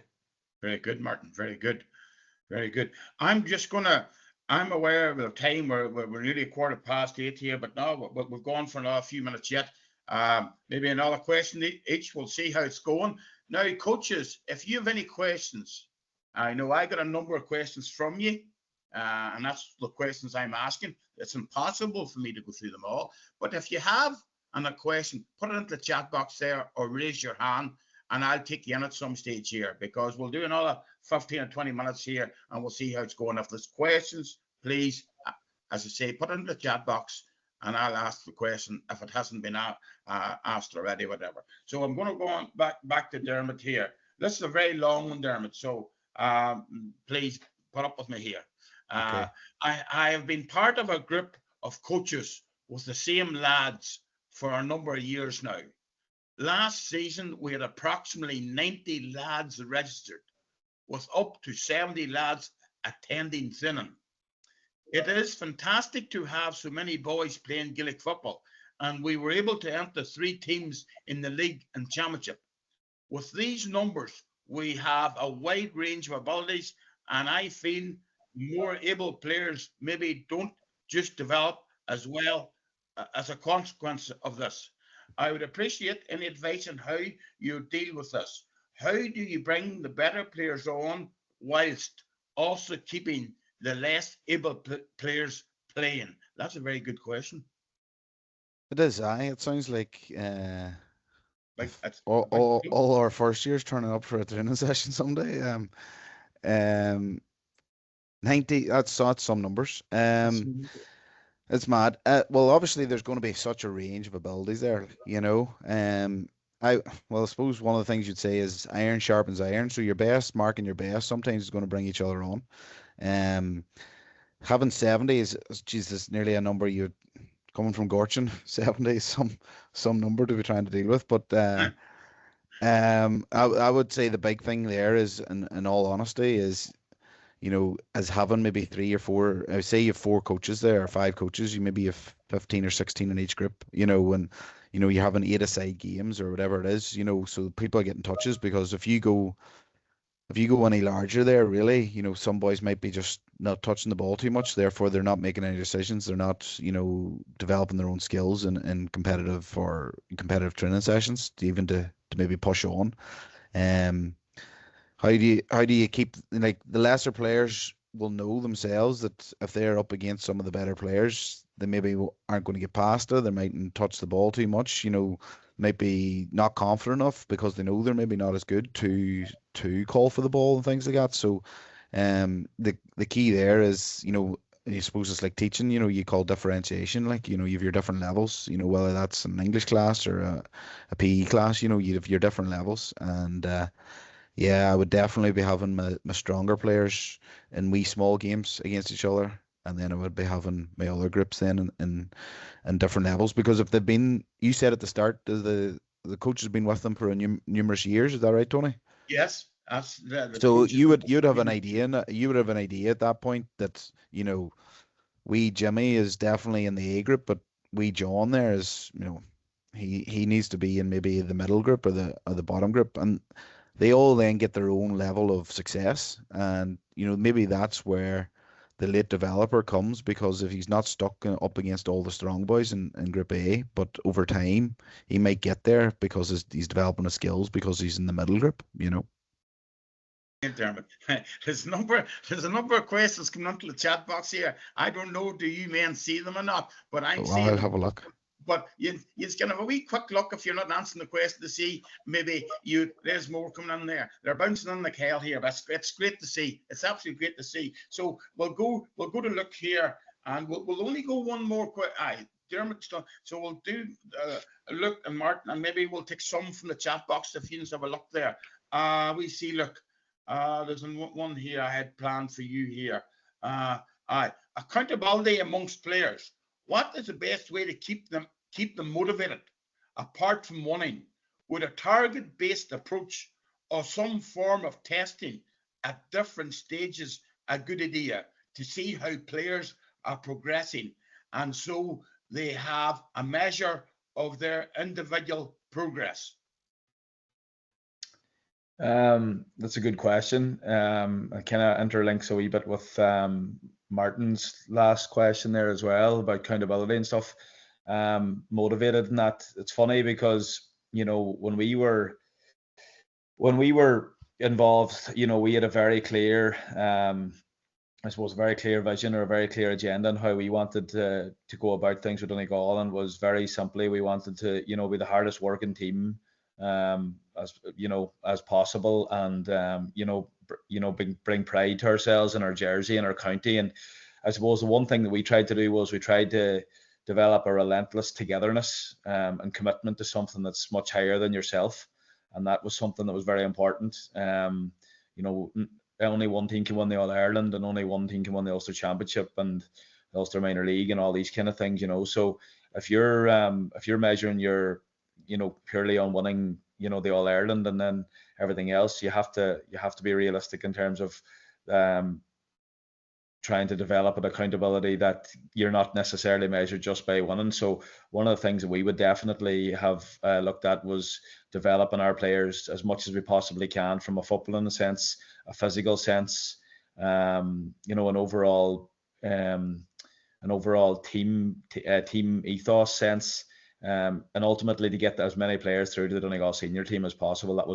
Very good, Martin. Very good. Very good. I'm aware of the time where we're nearly 8:15 here, but now we've gone for another few minutes yet. Maybe another question each. We'll see how it's going. Now, coaches, if you have any questions, I know I got a number of questions from you, and that's the questions I'm asking. It's impossible for me to go through them all. But if you have a question, put it into the chat box there or raise your hand, and I'll take you in at some stage here, because we'll do another 15 or 20 minutes here and we'll see how it's going. If there's questions, please, as I say, put it in the chat box and I'll ask the question if it hasn't been asked already, whatever. So I'm going to go on back to Diarmaid here. This is a very long one, Diarmaid, so please put up with me here. Okay. I have been part of a group of coaches with the same lads for a number of years now. Last season, we had approximately 90 lads registered, with up to 70 lads attending training. It is fantastic to have so many boys playing Gaelic football, and we were able to enter 3 teams in the league and championship. With these numbers, we have a wide range of abilities, and I feel more able players maybe don't just develop as well as a consequence of this. I would appreciate any advice on how you deal with this. How do you bring the better players on whilst also keeping the less able players playing? That's a very good question. It is, aye. It sounds like Like, all our first years turning up for a training session someday. 90, that's some numbers. It's mad. Well, obviously, there's going to be such a range of abilities there, you know. I suppose one of the things you'd say is iron sharpens iron. So your best marking your best sometimes is going to bring each other on. Having 70 is, Jesus, nearly a number you coming from Gorchin. 70 is some number to be trying to deal with. But I would say the big thing there is, in all honesty, is, you know, as having maybe 3 or 4, I would say you have 4 coaches there or 5 coaches, you maybe have 15 or 16 in each group, you know, and, you know, you have an 8-a-side games or whatever it is, you know, so people are getting touches, because if you go any larger there, really, you know, some boys might be just not touching the ball too much, therefore they're not making any decisions, they're not, you know, developing their own skills in competitive training sessions, to maybe push on. How do you keep, like, the lesser players will know themselves that if they're up against some of the better players, they maybe aren't going to get past it. They mightn't touch the ball too much, you know, might be not confident enough because they know they're maybe not as good to call for the ball and things like that. So the key there is, you know, I suppose it's like teaching, you know, you call differentiation, like, you know, you have your different levels, you know, whether that's an English class or a PE class, you know, you have your different levels. And yeah, I would definitely be having my stronger players in wee small games against each other, and then I would be having my other groups then in different levels. Because if they've been, you said at the start, the coach has been with them for numerous years. Is that right, Tony? Yes, that's the So coaches. you'd have an idea, and you would have an idea at that point that, you know, wee Jimmy is definitely in the A group, but wee John there is, you know, he needs to be in maybe the middle group or the bottom group, and they all then get their own level of success. And, you know, maybe that's where the late developer comes, because if he's not stuck up against all the strong boys in Group A, but over time he might get there because he's developing his skills because he's in the middle group, you know. Dermot, there's a number of questions coming into the chat box here. I don't know, do you men see them or not? But I'm seeing I'll them. have a look. But you can have a wee quick look if you're not answering the question to see maybe there's more coming in there. They're bouncing in like hell here, but it's great to see. It's absolutely great to see. So we'll go to look here, and we'll only go one more Dermot's done. So we'll do a look, and Martin, and maybe we'll take some from the chat box if you have a look there. We see, look, there's one here I had planned for you here. Accountability amongst players. What is the best way to keep them motivated, apart from winning? Would a target-based approach or some form of testing at different stages a good idea to see how players are progressing, and so they have a measure of their individual progress? That's a good question. It kind of interlinks a wee bit with Martin's last question there as well about accountability and stuff. Motivated and that. It's funny because, you know, when we were involved, you know, we had a very clear, I suppose, a very clear vision or a very clear agenda on how we wanted to go about things with Donegal, and was very simply, we wanted to, you know, be the hardest working team as you know, as possible, and bring pride to ourselves and our jersey and our county. And I suppose the one thing that we tried to do was we tried to develop a relentless togetherness and commitment to something that's much higher than yourself, and that was something that was very important. You know, only one team can win the All Ireland, and only one team can win the Ulster Championship and the Ulster Minor League and all these kind of things. You know, so if you're measuring your, you know, purely on winning, you know, the All Ireland and then everything else, you have to be realistic in terms of trying to develop an accountability that you're not necessarily measured just by winning. So one of the things that we would definitely have looked at was developing our players as much as we possibly can, from a footballing sense, a physical sense, you know, an overall team ethos sense, and ultimately to get as many players through to the Donegal senior team as possible. That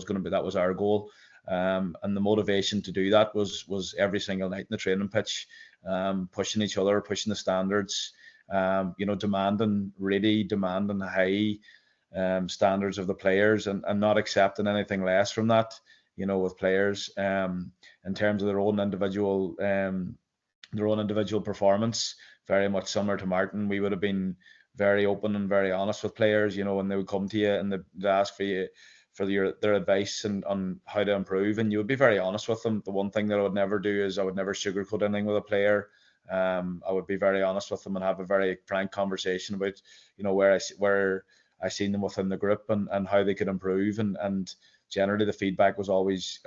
was our goal. And the motivation to do that was every single night in the training pitch, pushing each other, pushing the standards, you know, demanding high standards of the players, and not accepting anything less from that, you know, with players in terms of their own individual performance. Very much similar to Martin, we would have been very open and very honest with players, you know, when they would come to you and they'd ask for their advice and on how to improve, and you would be very honest with them. The one thing that I would never do is I would never sugarcoat anything with a player. I would be very honest with them and have a very frank conversation about, you know, where I seen them within the group and how they could improve, and generally the feedback was always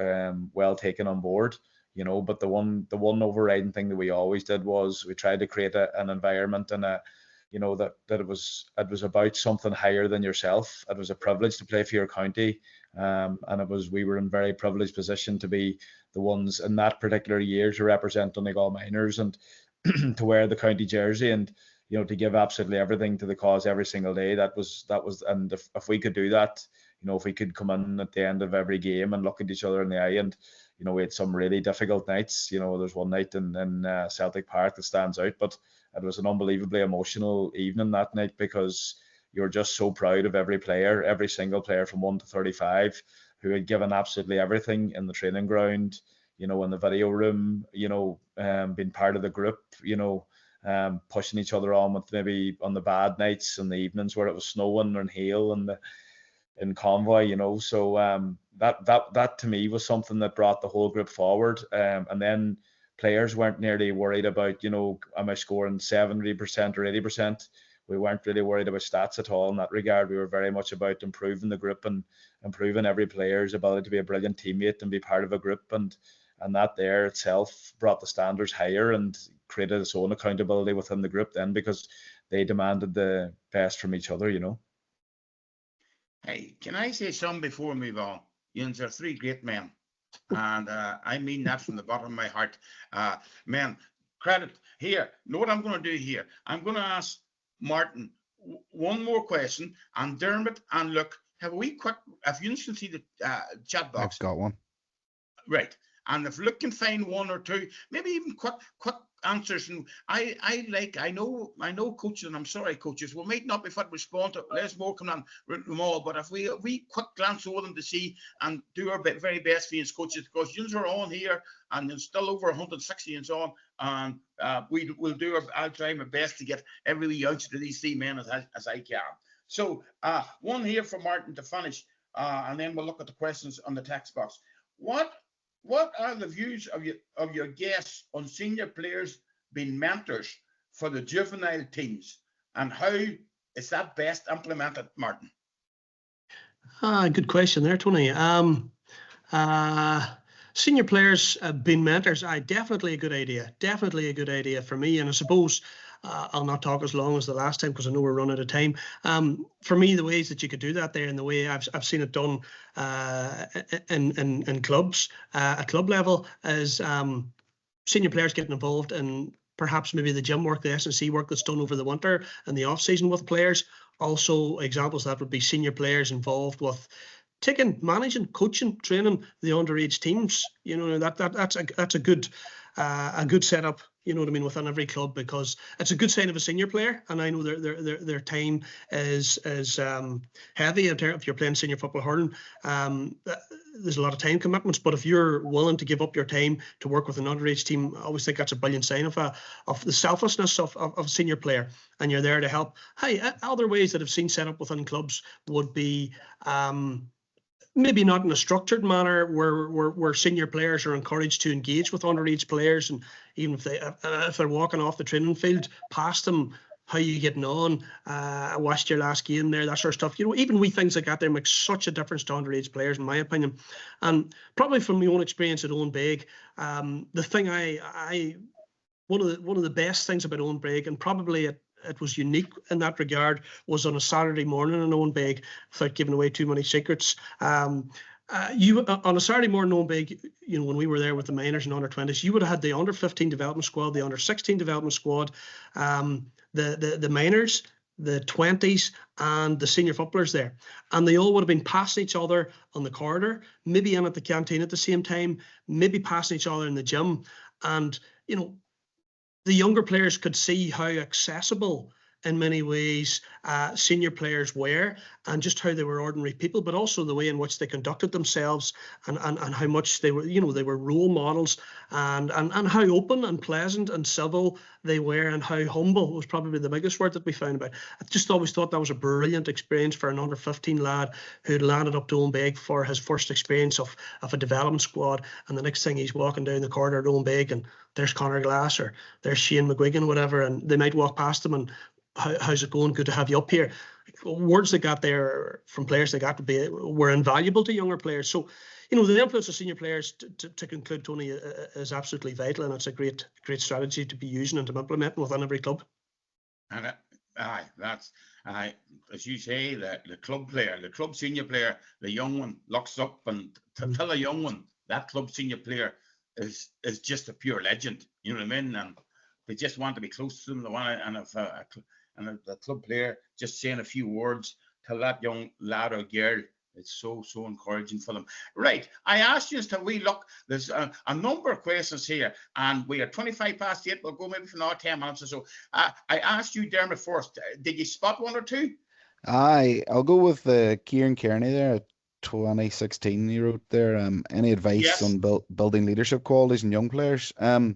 well taken on board, you know. But the one overriding thing that we always did was we tried to create an environment and a, you know, that it was about something higher than yourself. It was a privilege to play for your county, and we were in a very privileged position to be the ones in that particular year to represent Donegal minors and to wear the county jersey, and, you know, to give absolutely everything to the cause every single day. That was, and if we could do that, you know, if we could come in at the end of every game and look at each other in the eye, and, you know, we had some really difficult nights. You know, there's one night in Celtic Park that stands out, but it was an unbelievably emotional evening that night, because you're just so proud of every player, every single player from 1 to 35, who had given absolutely everything in the training ground, you know, in the video room, you know, being part of the group, you know, pushing each other on with maybe on the bad nights and the evenings where it was snowing and hail and in convoy, you know. So that to me was something that brought the whole group forward. And then players weren't nearly worried about, you know, am I scoring 70% or 80%? We weren't really worried about stats at all in that regard. We were very much about improving the group and improving every player's ability to be a brilliant teammate and be part of a group. And that there itself brought the standards higher and created its own accountability within the group then, because they demanded the best from each other, you know. Hey, can I say something before we move on? You are three great men, and I mean that from the bottom of my heart. Man, credit here. Know what I'm going to do here? I'm going to ask Martin one more question, and Diarmaid, and look, have we quick? If you can see the chat box, I've got one. Right, and if Luke can find one or two, maybe even quick answers. And I know coaches, and I'm sorry, coaches, we might not be fit to respond to Les more come on them all, but if we quick glance over them to see and do our very best for you as coaches, because you are on here and there's still over 160 and so on, and I'll try my best to get every wee ounce to these three men as I can. So one here for Martin to finish, and then we'll look at the questions on the text box. What are the views of your guests on senior players being mentors for the juvenile teams, and how is that best implemented, Martin? Good question there, Tony. Senior players being mentors, definitely a good idea. Definitely a good idea for me. And I suppose I'll not talk as long as the last time, because I know we're running out of time. For me, the ways that you could do that there, and the way I've seen it done in clubs at club level, is senior players getting involved in perhaps maybe the gym work, the S&C work that's done over the winter and the off season with players. Also, examples that would be senior players involved with managing, coaching, training the underage teams. That's a good setup. You know what I mean, within every club, because it's a good sign of a senior player. And I know their time is heavy in terms if you're playing senior football hurling. There's a lot of time commitments, but if you're willing to give up your time to work with an underage team, I always think that's a brilliant sign of the selflessness of a senior player, and you're there to help. Hey, other ways that I've seen set up within clubs would be maybe not in a structured manner where senior players are encouraged to engage with underage players, and even if they're walking off the training field past them, how you getting on? I watched your last game there, that sort of stuff. Even wee things like that there make such a difference to underage players, in my opinion. And probably from my own experience at Owen Beg, the thing one of the best things about Owen Beg, and probably it was unique in that regard, was on a Saturday morning in Owen Beg, without giving away too many secrets. On a Saturday morning in Owen Beg, when we were there with the minors and under 20s, you would have had the under 15 development squad, the under 16 development squad, the minors, the 20s, and the senior footballers there, and they all would have been passing each other on the corridor, maybe in at the canteen at the same time, maybe passing each other in the gym, and the younger players could see how accessible in many ways senior players were, and just how they were ordinary people, but also the way in which they conducted themselves, and how much they were, they were role models, and how open and pleasant and civil they were, and how humble was probably the biggest word that we found about. I just always thought that was a brilliant experience for an under 15 lad who'd landed up to Owen Beg for his first experience of a development squad, and the next thing he's walking down the corridor at Owen Beg, and there's Conor Glass or there's Shane McGuigan, whatever, and they might walk past him and, how's it going? Good to have you up here. Words they got there from players they got were invaluable to younger players. So, the influence of senior players, to conclude, Tony, is absolutely vital, and it's a great strategy to be using and to implementing within every club. And that's as you say, the club player, the club senior player, the young one looks up, and to tell a young one that club senior player is just a pure legend. You know what I mean? And they just want to be close to them. They want to, and the club player just saying a few words to that young lad or girl, it's so encouraging for them. Right, I asked you to we look. There's a number of questions here, and we are 8:25. We'll go maybe for another 10 minutes or so. I asked you, Diarmaid, first. Did you spot one or two? I'll go with Kieran Kearney there, 2016. He wrote there. Any advice on building leadership qualities in young players? I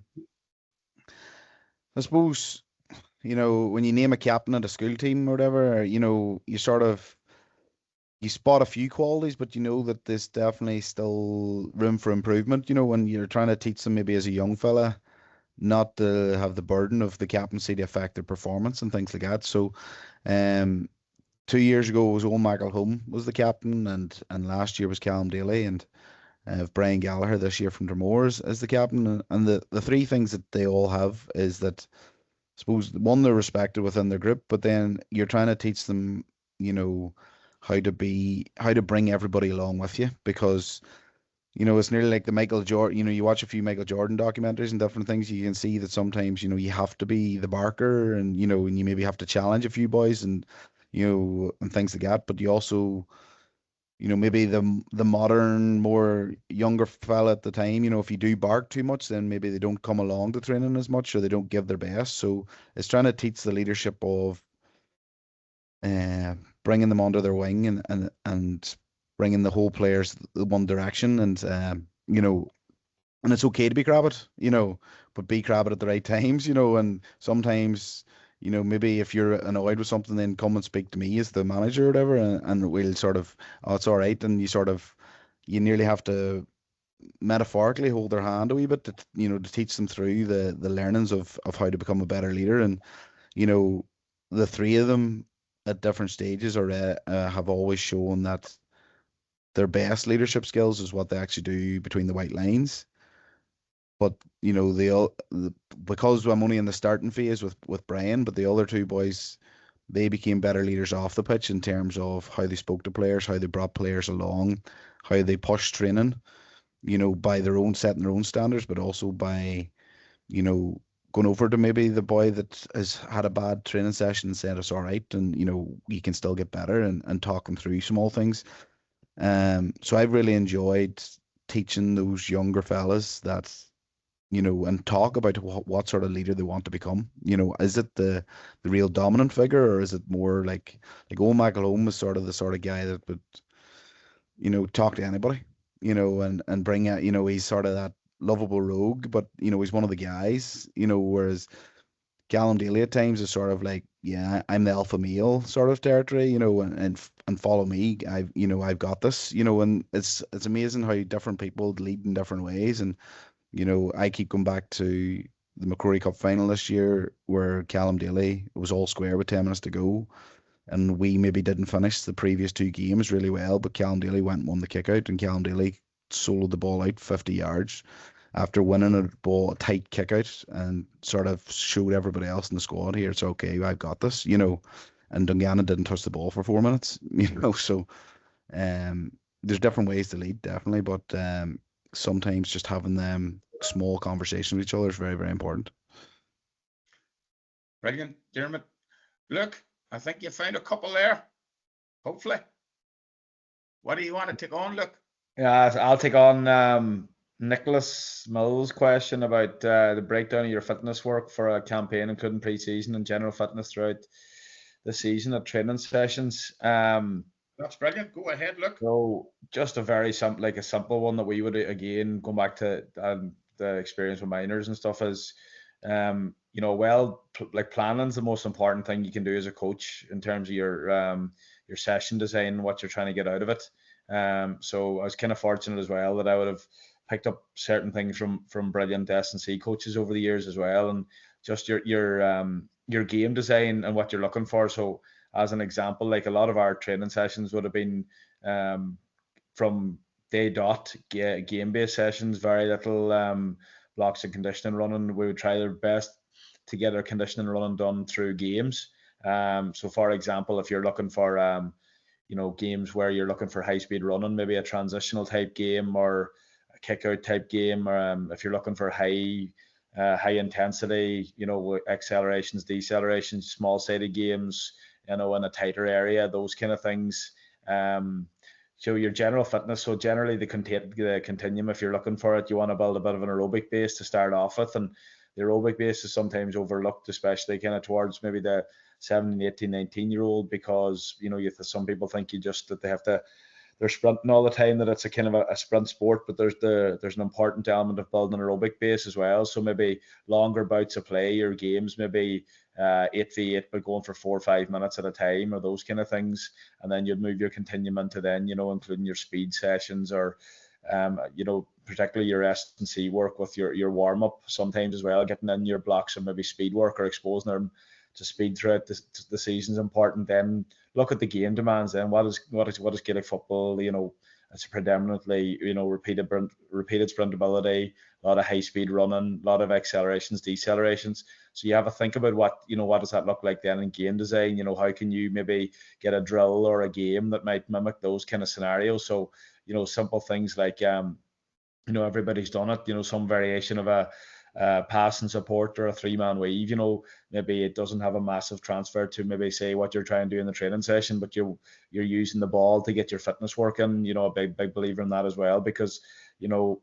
suppose, when you name a captain at a school team or whatever, you spot a few qualities, but that there's definitely still room for improvement, when you're trying to teach them, maybe as a young fella, not to have the burden of the captaincy to affect their performance and things like that. So 2 years ago it was Owen McElhone was the captain, and last year was Callum Daly, and Brian Gallagher this year from Dromore as the captain. And the three things that they all have is that, I suppose, one, they're respected within their group, but then you're trying to teach them, how to bring everybody along with you, because it's nearly like the Michael Jordan. You watch a few Michael Jordan documentaries and different things, you can see that sometimes you have to be the barker, and and you maybe have to challenge a few boys, and and things like that. But you also, maybe the modern, more younger fella at the time, if you do bark too much, then maybe they don't come along to training as much, or they don't give their best. So it's trying to teach the leadership of bringing them under their wing, and bringing the whole players one direction, and and it's okay to be crabbit, but be crabbit at the right times, and sometimes, maybe if you're annoyed with something, then come and speak to me as the manager or whatever, and we'll sort of, oh, it's all right, and you nearly have to metaphorically hold their hand a wee bit to teach them through the learnings of how to become a better leader. And the three of them at different stages have always shown that their best leadership skills is what they actually do between the white lines. But because I'm only in the starting phase with Brian, but the other two boys, they became better leaders off the pitch in terms of how they spoke to players, how they brought players along, how they pushed training, by setting their own standards, but also by, going over to maybe the boy that has had a bad training session and said it's all right, and you can still get better, and talk them through small things. So I've really enjoyed teaching those younger fellas that, and talk about what sort of leader they want to become. Is it the real dominant figure, or is it more like old Michael is sort of the sort of guy that would, talk to anybody, and bring out, he's sort of that lovable rogue, but he's one of the guys, whereas Callum Daly at times is sort of like, yeah, I'm the alpha male sort of territory, and follow me. I've got this, and it's amazing how different people lead in different ways. And, I keep going back to the McCrory Cup final this year where Callum Daly was all square with 10 minutes to go. And we maybe didn't finish the previous two games really well, but Callum Daly went and won the kick out, and Callum Daly soloed the ball out 50 yards after winning a tight kick out, and sort of showed everybody else in the squad here, it's okay, I've got this, and Dungannon didn't touch the ball for 4 minutes, so there's different ways to lead, definitely, but sometimes just having them small conversation with each other is very, very important. Brilliant, Diarmaid. Look, I think you found a couple there, hopefully. What do you want to take on, Luke? Yeah, I'll take on Nicholas Mills' question about the breakdown of your fitness work for a campaign, including pre-season and general fitness throughout the season at training sessions. That's brilliant. Go ahead, Luke. So just a very simple, a simple one that we would, again, going back to the experience with minors and stuff, is planning's the most important thing you can do as a coach in terms of your session design, what you're trying to get out of it. So I was kind of fortunate as well that I would have picked up certain things from brilliant S&C coaches over the years as well, and just your game design and what you're looking for. So as an example, like a lot of our training sessions would have been from day dot game-based sessions, very little blocks and conditioning running. We would try our best to get our conditioning running done through games. So for example, if you're looking for games where you're looking for high speed running, maybe a transitional type game or a kick out type game, or if you're looking for high intensity, accelerations, decelerations, small sided games, in a tighter area, those kind of things. So your general fitness, so generally the continuum, if you're looking for it, you want to build a bit of an aerobic base to start off with, and the aerobic base is sometimes overlooked, especially kind of towards maybe the 17, 18, 19-year-old, because some people think they're sprinting all the time, that it's a kind of a sprint sport, but there's an important element of building an aerobic base as well. So maybe longer bouts of play or games, maybe 8v8, but going for 4 or 5 minutes at a time, or those kind of things. And then you'd move your continuum into then, including your speed sessions, or particularly your S&C work with your warm-up sometimes as well, getting in your blocks of maybe speed work or exposing them to speed throughout the season is important. Then look at the game demands. Then what is Gaelic football? It's predominantly repeated sprintability, a lot of high speed running, a lot of accelerations, decelerations. So you have to think about what does that look like then in game design? How can you maybe get a drill or a game that might mimic those kind of scenarios? So simple things like everybody's done it. Some variation of a pass and support or a 3-man weave. Maybe it doesn't have a massive transfer to maybe say what you're trying to do in the training session, but you're using the ball to get your fitness working. A big believer in that as well, because you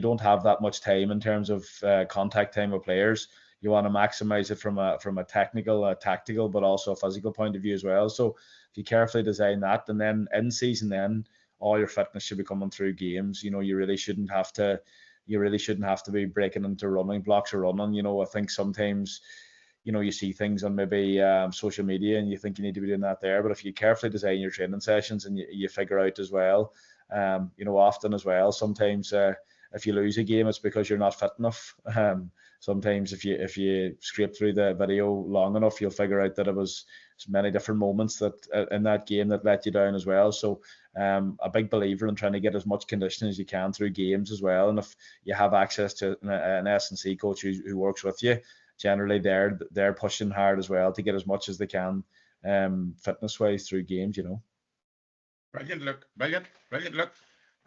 don't have that much time in terms of contact time with players. You want to maximize it from a technical, a tactical, but also a physical point of view as well. So if you carefully design that, and then in season, then all your fitness should be coming through games. You really shouldn't have to be breaking into running blocks or running. I think sometimes, you see things on maybe social media and you think you need to be doing that there. But if you carefully design your training sessions and you figure out as well, often as well, sometimes if you lose a game, it's because you're not fit enough. Sometimes if you scrape through the video long enough, you'll figure out that it was many different moments that in that game that let you down as well. So a big believer in trying to get as much conditioning as you can through games as well. And if you have access to an S&C coach who works with you, generally they're pushing hard as well to get as much as they can fitness wise through games. Brilliant, look. Brilliant.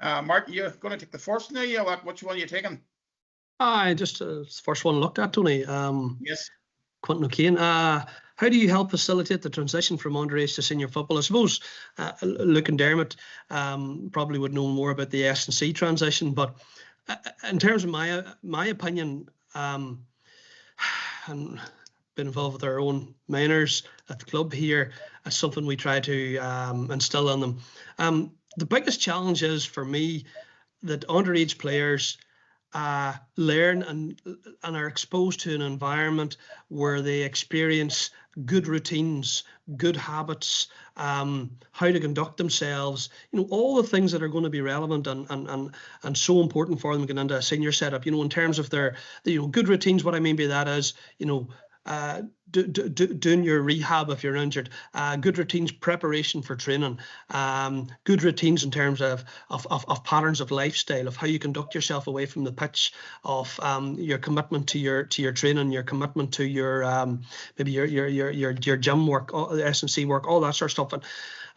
Martin, you're going to take the first now. Yeah, which one are you taking? Just the first one looked at, Tony. Yes. Quentin O'Kane. How how do you help facilitate the transition from underage to senior football? I suppose Luke and Diarmaid probably would know more about the S&C transition, but in terms of my opinion, and been involved with our own minors at the club here, as something we try to instill in them. The biggest challenge is for me that underage players learn and are exposed to an environment where they experience good routines, good habits, how to conduct themselves, all the things that are going to be relevant and so important for them getting into a senior setup, in terms of their, good routines. What I mean by that is, doing your rehab if you're injured, good routines, preparation for training, good routines in terms of patterns of lifestyle, of how you conduct yourself away from the pitch, of your commitment to your training, your commitment to your maybe your gym work, S&C work, all that sort of stuff. And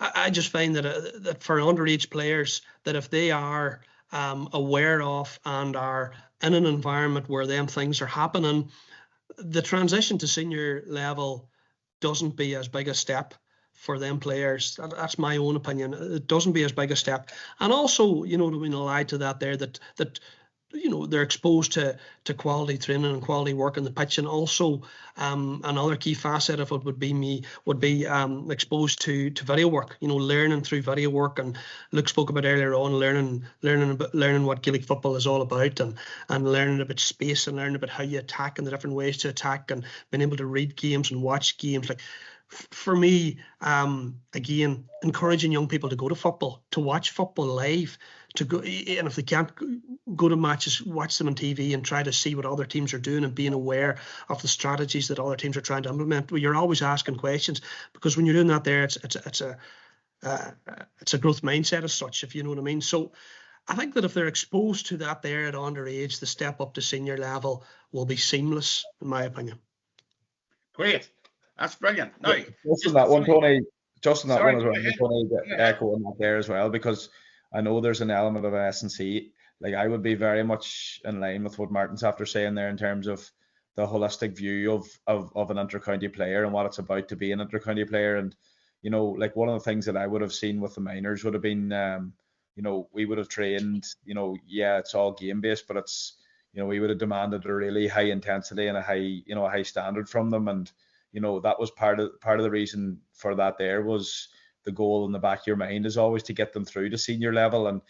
I just find that for underage players, that if they are aware of and are in an environment where them things are happening, the transition to senior level doesn't be as big a step for them players. That's my own opinion. It doesn't be as big a step. And also, to be allied to that there, that they're exposed to quality training and quality work on the pitch. And also another key facet of it would be exposed to video work, learning through video work. And Luke spoke about earlier on learning what Gaelic football is all about, and learning about space, and learning about how you attack and the different ways to attack, and being able to read games and watch games. Like, for me, again, encouraging young people to go to football, to watch football live, to go, and if they can't go to matches, watch them on TV and try to see what other teams are doing, and being aware of the strategies that other teams are trying to implement. You're always asking questions, because when you're doing that there, it's a growth mindset as such, if you know what I mean. So I think that if they're exposed to that there at underage, the step up to senior level will be seamless, in my opinion. Great. That's brilliant. Now, just on that one, Tony, just on that Sorry, one as well, go ahead. Tony, echo on that there as well, because I know there's an element of S&C. Like, I would be very much in line with what Martin's after saying there, in terms of the holistic view of an inter-county player and what it's about to be an inter-county player. And, like, one of the things that I would have seen with the minors would have been, we would have trained, it's all game-based, but it's, we would have demanded a really high intensity and a high standard from them. And, that was part of the reason for that. There was the goal in the back of your mind is always to get them through to senior level, and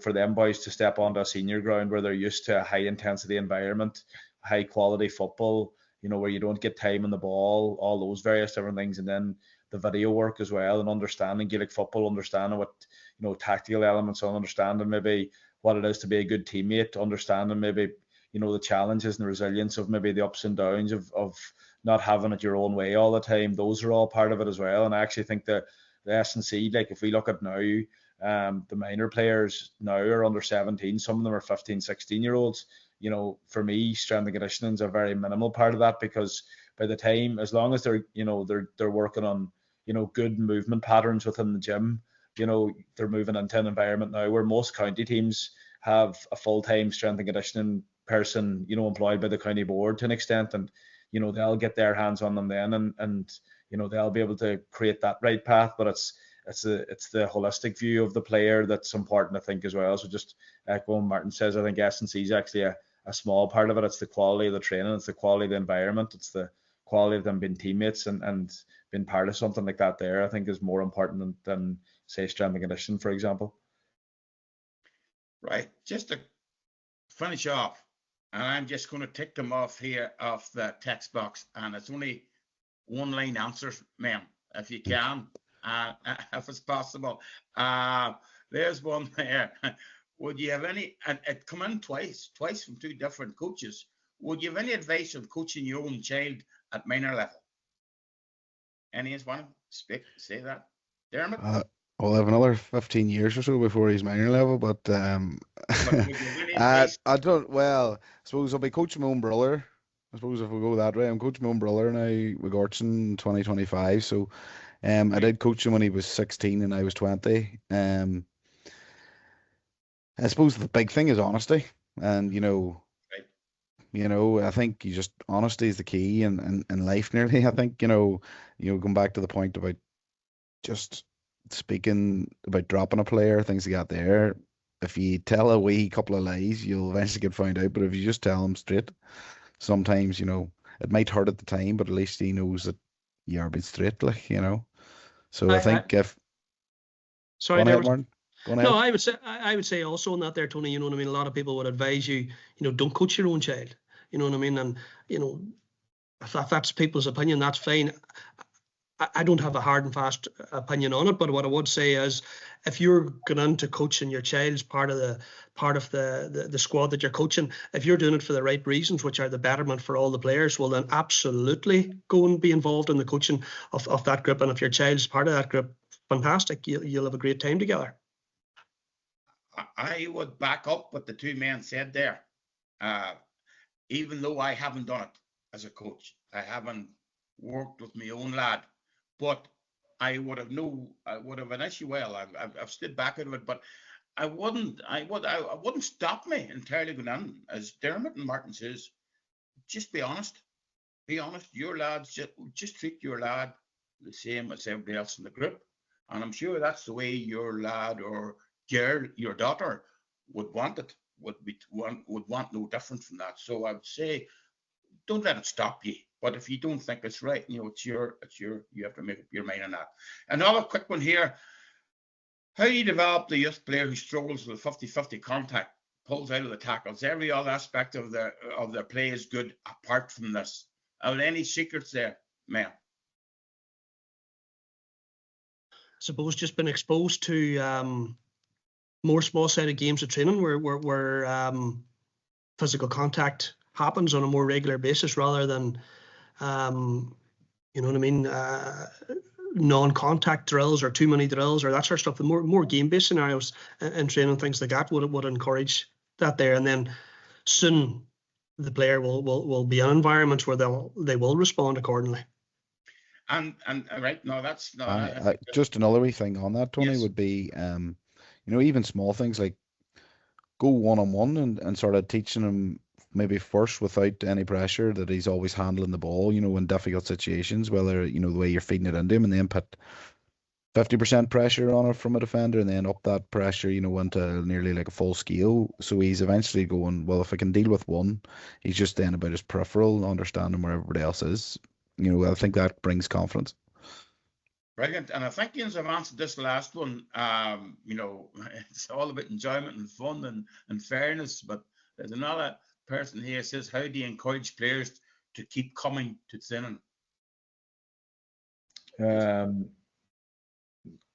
for them boys to step onto a senior ground where they're used to a high intensity environment, high quality football, where you don't get time on the ball, all those various different things. And then the video work as well, and understanding Gaelic football, understanding what tactical elements, and understanding maybe what it is to be a good teammate, understanding maybe the challenges and the resilience of maybe the ups and downs of not having it your own way all the time. Those are all part of it as well. And I actually think that the S&C, like, if we look at now, the minor players now are under 17. Some of them are 15, 16-year-olds. For me, strength and conditioning is a very minimal part of that, because by the time, as long as they're working on, good movement patterns within the gym, they're moving into an environment now where most county teams have a full-time strength and conditioning person, employed by the county board to an extent, and they'll get their hands on them then, and they'll be able to create that right path. But it's the holistic view of the player that's important, I think, as well. So just echoing Martin says, I think S&C is actually a small part of it. It's the quality of the training, it's the quality of the environment, it's the quality of them being teammates and being part of something like that there, I think, is more important than say strength and conditioning, for example. Right. Just to finish off, and I'm just going to tick them off here off the text box, and it's only one-line answers, ma'am, if you can, if it's possible. There's one there. Would you have any, and it come in twice from two different coaches. Would you have any advice on coaching your own child at minor level? Anyone want to say that? Diarmaid? I'll have another 15 years or so before he's minor level, but Would you have any advice? I don't. Well, I suppose I'll be coaching my own brother. I suppose if we go that way, I'm coaching my own brother now with Gortson in 2025. So, I did coach him when he was 16 and I was 20. I suppose the big thing is honesty, and Right. You know, I think you just honesty is the key in life nearly. I think, going back to the point about just speaking about dropping a player, things like that there. If you tell a wee couple of lies, you'll eventually get found out. But if you just tell them straight, sometimes, it might hurt at the time, but at least he knows that you are being straight, like. So I I think if go sorry, on there ahead, was Martin. Go on no. ahead. I would say also on that there, Tony. You know what I mean. A lot of people would advise you, don't coach your own child. You know what I mean. And you know, if that's people's opinion, that's fine. I don't have a hard and fast opinion on it, but what I would say is, if you're going into coaching your child's part of the squad that you're coaching, if you're doing it for the right reasons, which are the betterment for all the players, well then absolutely go and be involved in the coaching of that group. And if your child's part of that group, fantastic, you'll have a great time together. I would back up what the two men said there. Even though I haven't done it as a coach, I haven't worked with my own lad, but I would have an issue. Well, I've stood back out of it, but I wouldn't stop me entirely going in, as Diarmaid and Martin says. Just be honest. Be honest. Your lads, just treat your lad the same as everybody else in the group, and I'm sure that's the way your lad or girl, your daughter, would want it. Would want no different from that. So I would say, don't let it stop you. But if you don't think it's right, you have to make up your mind on that. Another quick one here. How do you develop the youth player who struggles with 50-50 contact, pulls out of the tackles? Every other aspect of their play is good apart from this. Are there any secrets there, man? I suppose just been exposed to more small-sided games of training where physical contact happens on a more regular basis rather than, you know what I mean, non-contact drills or too many drills or that sort of stuff. The more game-based scenarios and training, things like that would encourage that there. And then soon the player will be in environments where they will respond accordingly. And right, no, that's no. Just another wee thing on that, Tony, Yes. would be, even small things like go one-on-one and sort of teaching him maybe first without any pressure that he's always handling the ball, in difficult situations, whether, the way you're feeding it into him, and then put 50% pressure on it from a defender and then up that pressure, into nearly like a full scale. So he's eventually going, well, if I can deal with one, he's just then about his peripheral, understanding where everybody else is. I think that brings confidence. Brilliant. And I think you have answered this last one. It's all about enjoyment and fun and fairness. But there's another person here says, how do you encourage players to keep coming to training?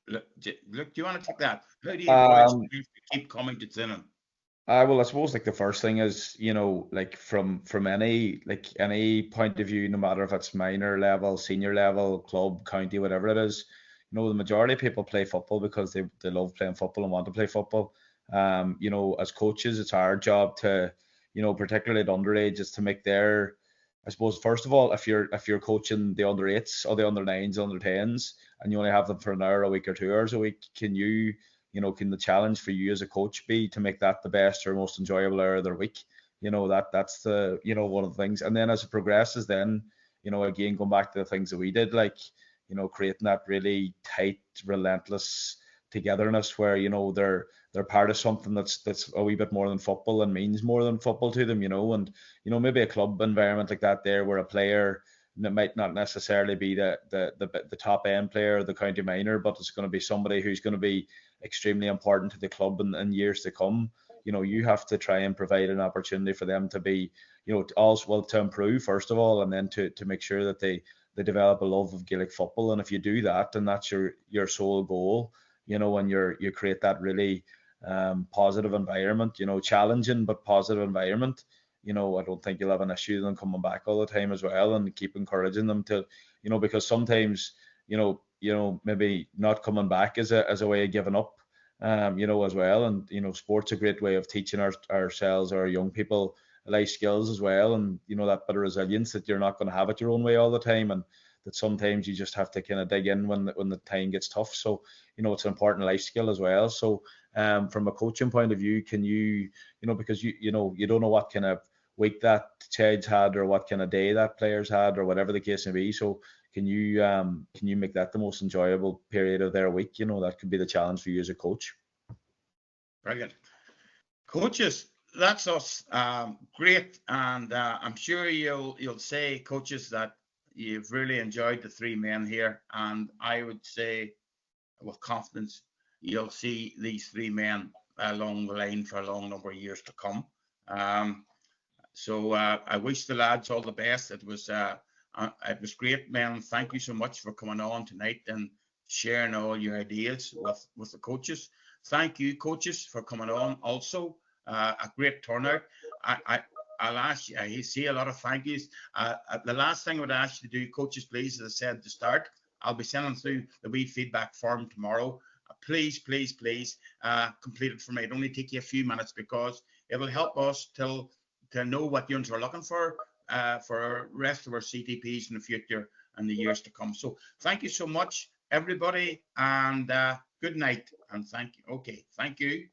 Look, do you want to take that? How do you encourage players to keep coming to training? Well, I suppose like the first thing is, like from any point of view, no matter if it's minor level, senior level, club, county, whatever it is, the majority of people play football because they love playing football and want to play football. As coaches, it's our job to, particularly at underage, is to make their, I suppose, first of all, if you're coaching the under 8s or the under 9s, under 10s, and you only have them for an hour a week or 2 hours a week, can the challenge for you as a coach be to make that the best or most enjoyable hour of their week? That's the, one of the things. And then as it progresses, then, again, going back to the things that we did, like, creating that really tight, relentless togetherness where, they're part of something that's a wee bit more than football and means more than football to them, and, maybe a club environment like that there where a player that might not necessarily be the top end player, the county minor, but it's going to be somebody who's going to be extremely important to the club in years to come. You have to try and provide an opportunity for them to be, also to improve first of all, and then to make sure that they develop a love of Gaelic football. And if you do that, and that's your sole goal, and you create that really positive environment, challenging but positive environment, I don't think you'll have an issue with them coming back all the time as well, and keep encouraging them to, because sometimes, maybe not coming back is a way of giving up, as well. And, sport's a great way of teaching ourselves, our young people, life skills as well. And, that bit of resilience that you're not going to have it your own way all the time. And that sometimes you just have to kind of dig in when the time gets tough. So, it's an important life skill as well. So, from a coaching point of view, can you, because you don't know week that child's had, or what kind of day that player's had, or whatever the case may be. So can you make that the most enjoyable period of their week? You know, that could be the challenge for you as a coach. Brilliant. Coaches, that's us. Great. And I'm sure you'll say, coaches, that you've really enjoyed the three men here. And I would say with confidence, you'll see these three men along the line for a long number of years to come. So I wish the lads all the best. It was great, men. Thank you so much for coming on tonight and sharing all your ideas with the coaches. Thank you, coaches, for coming on also. A great turnout. I'll ask you, I see a lot of thank yous. The last thing I would ask you to do, coaches, please, as I said at the start, I'll be sending through the wee feedback form tomorrow. Please complete it for me. It only take you a few minutes, because it'll help us to know what units we're looking for the rest of our CTPs in the future and the years to come. So thank you so much, everybody, and good night. And thank you. Okay, thank you.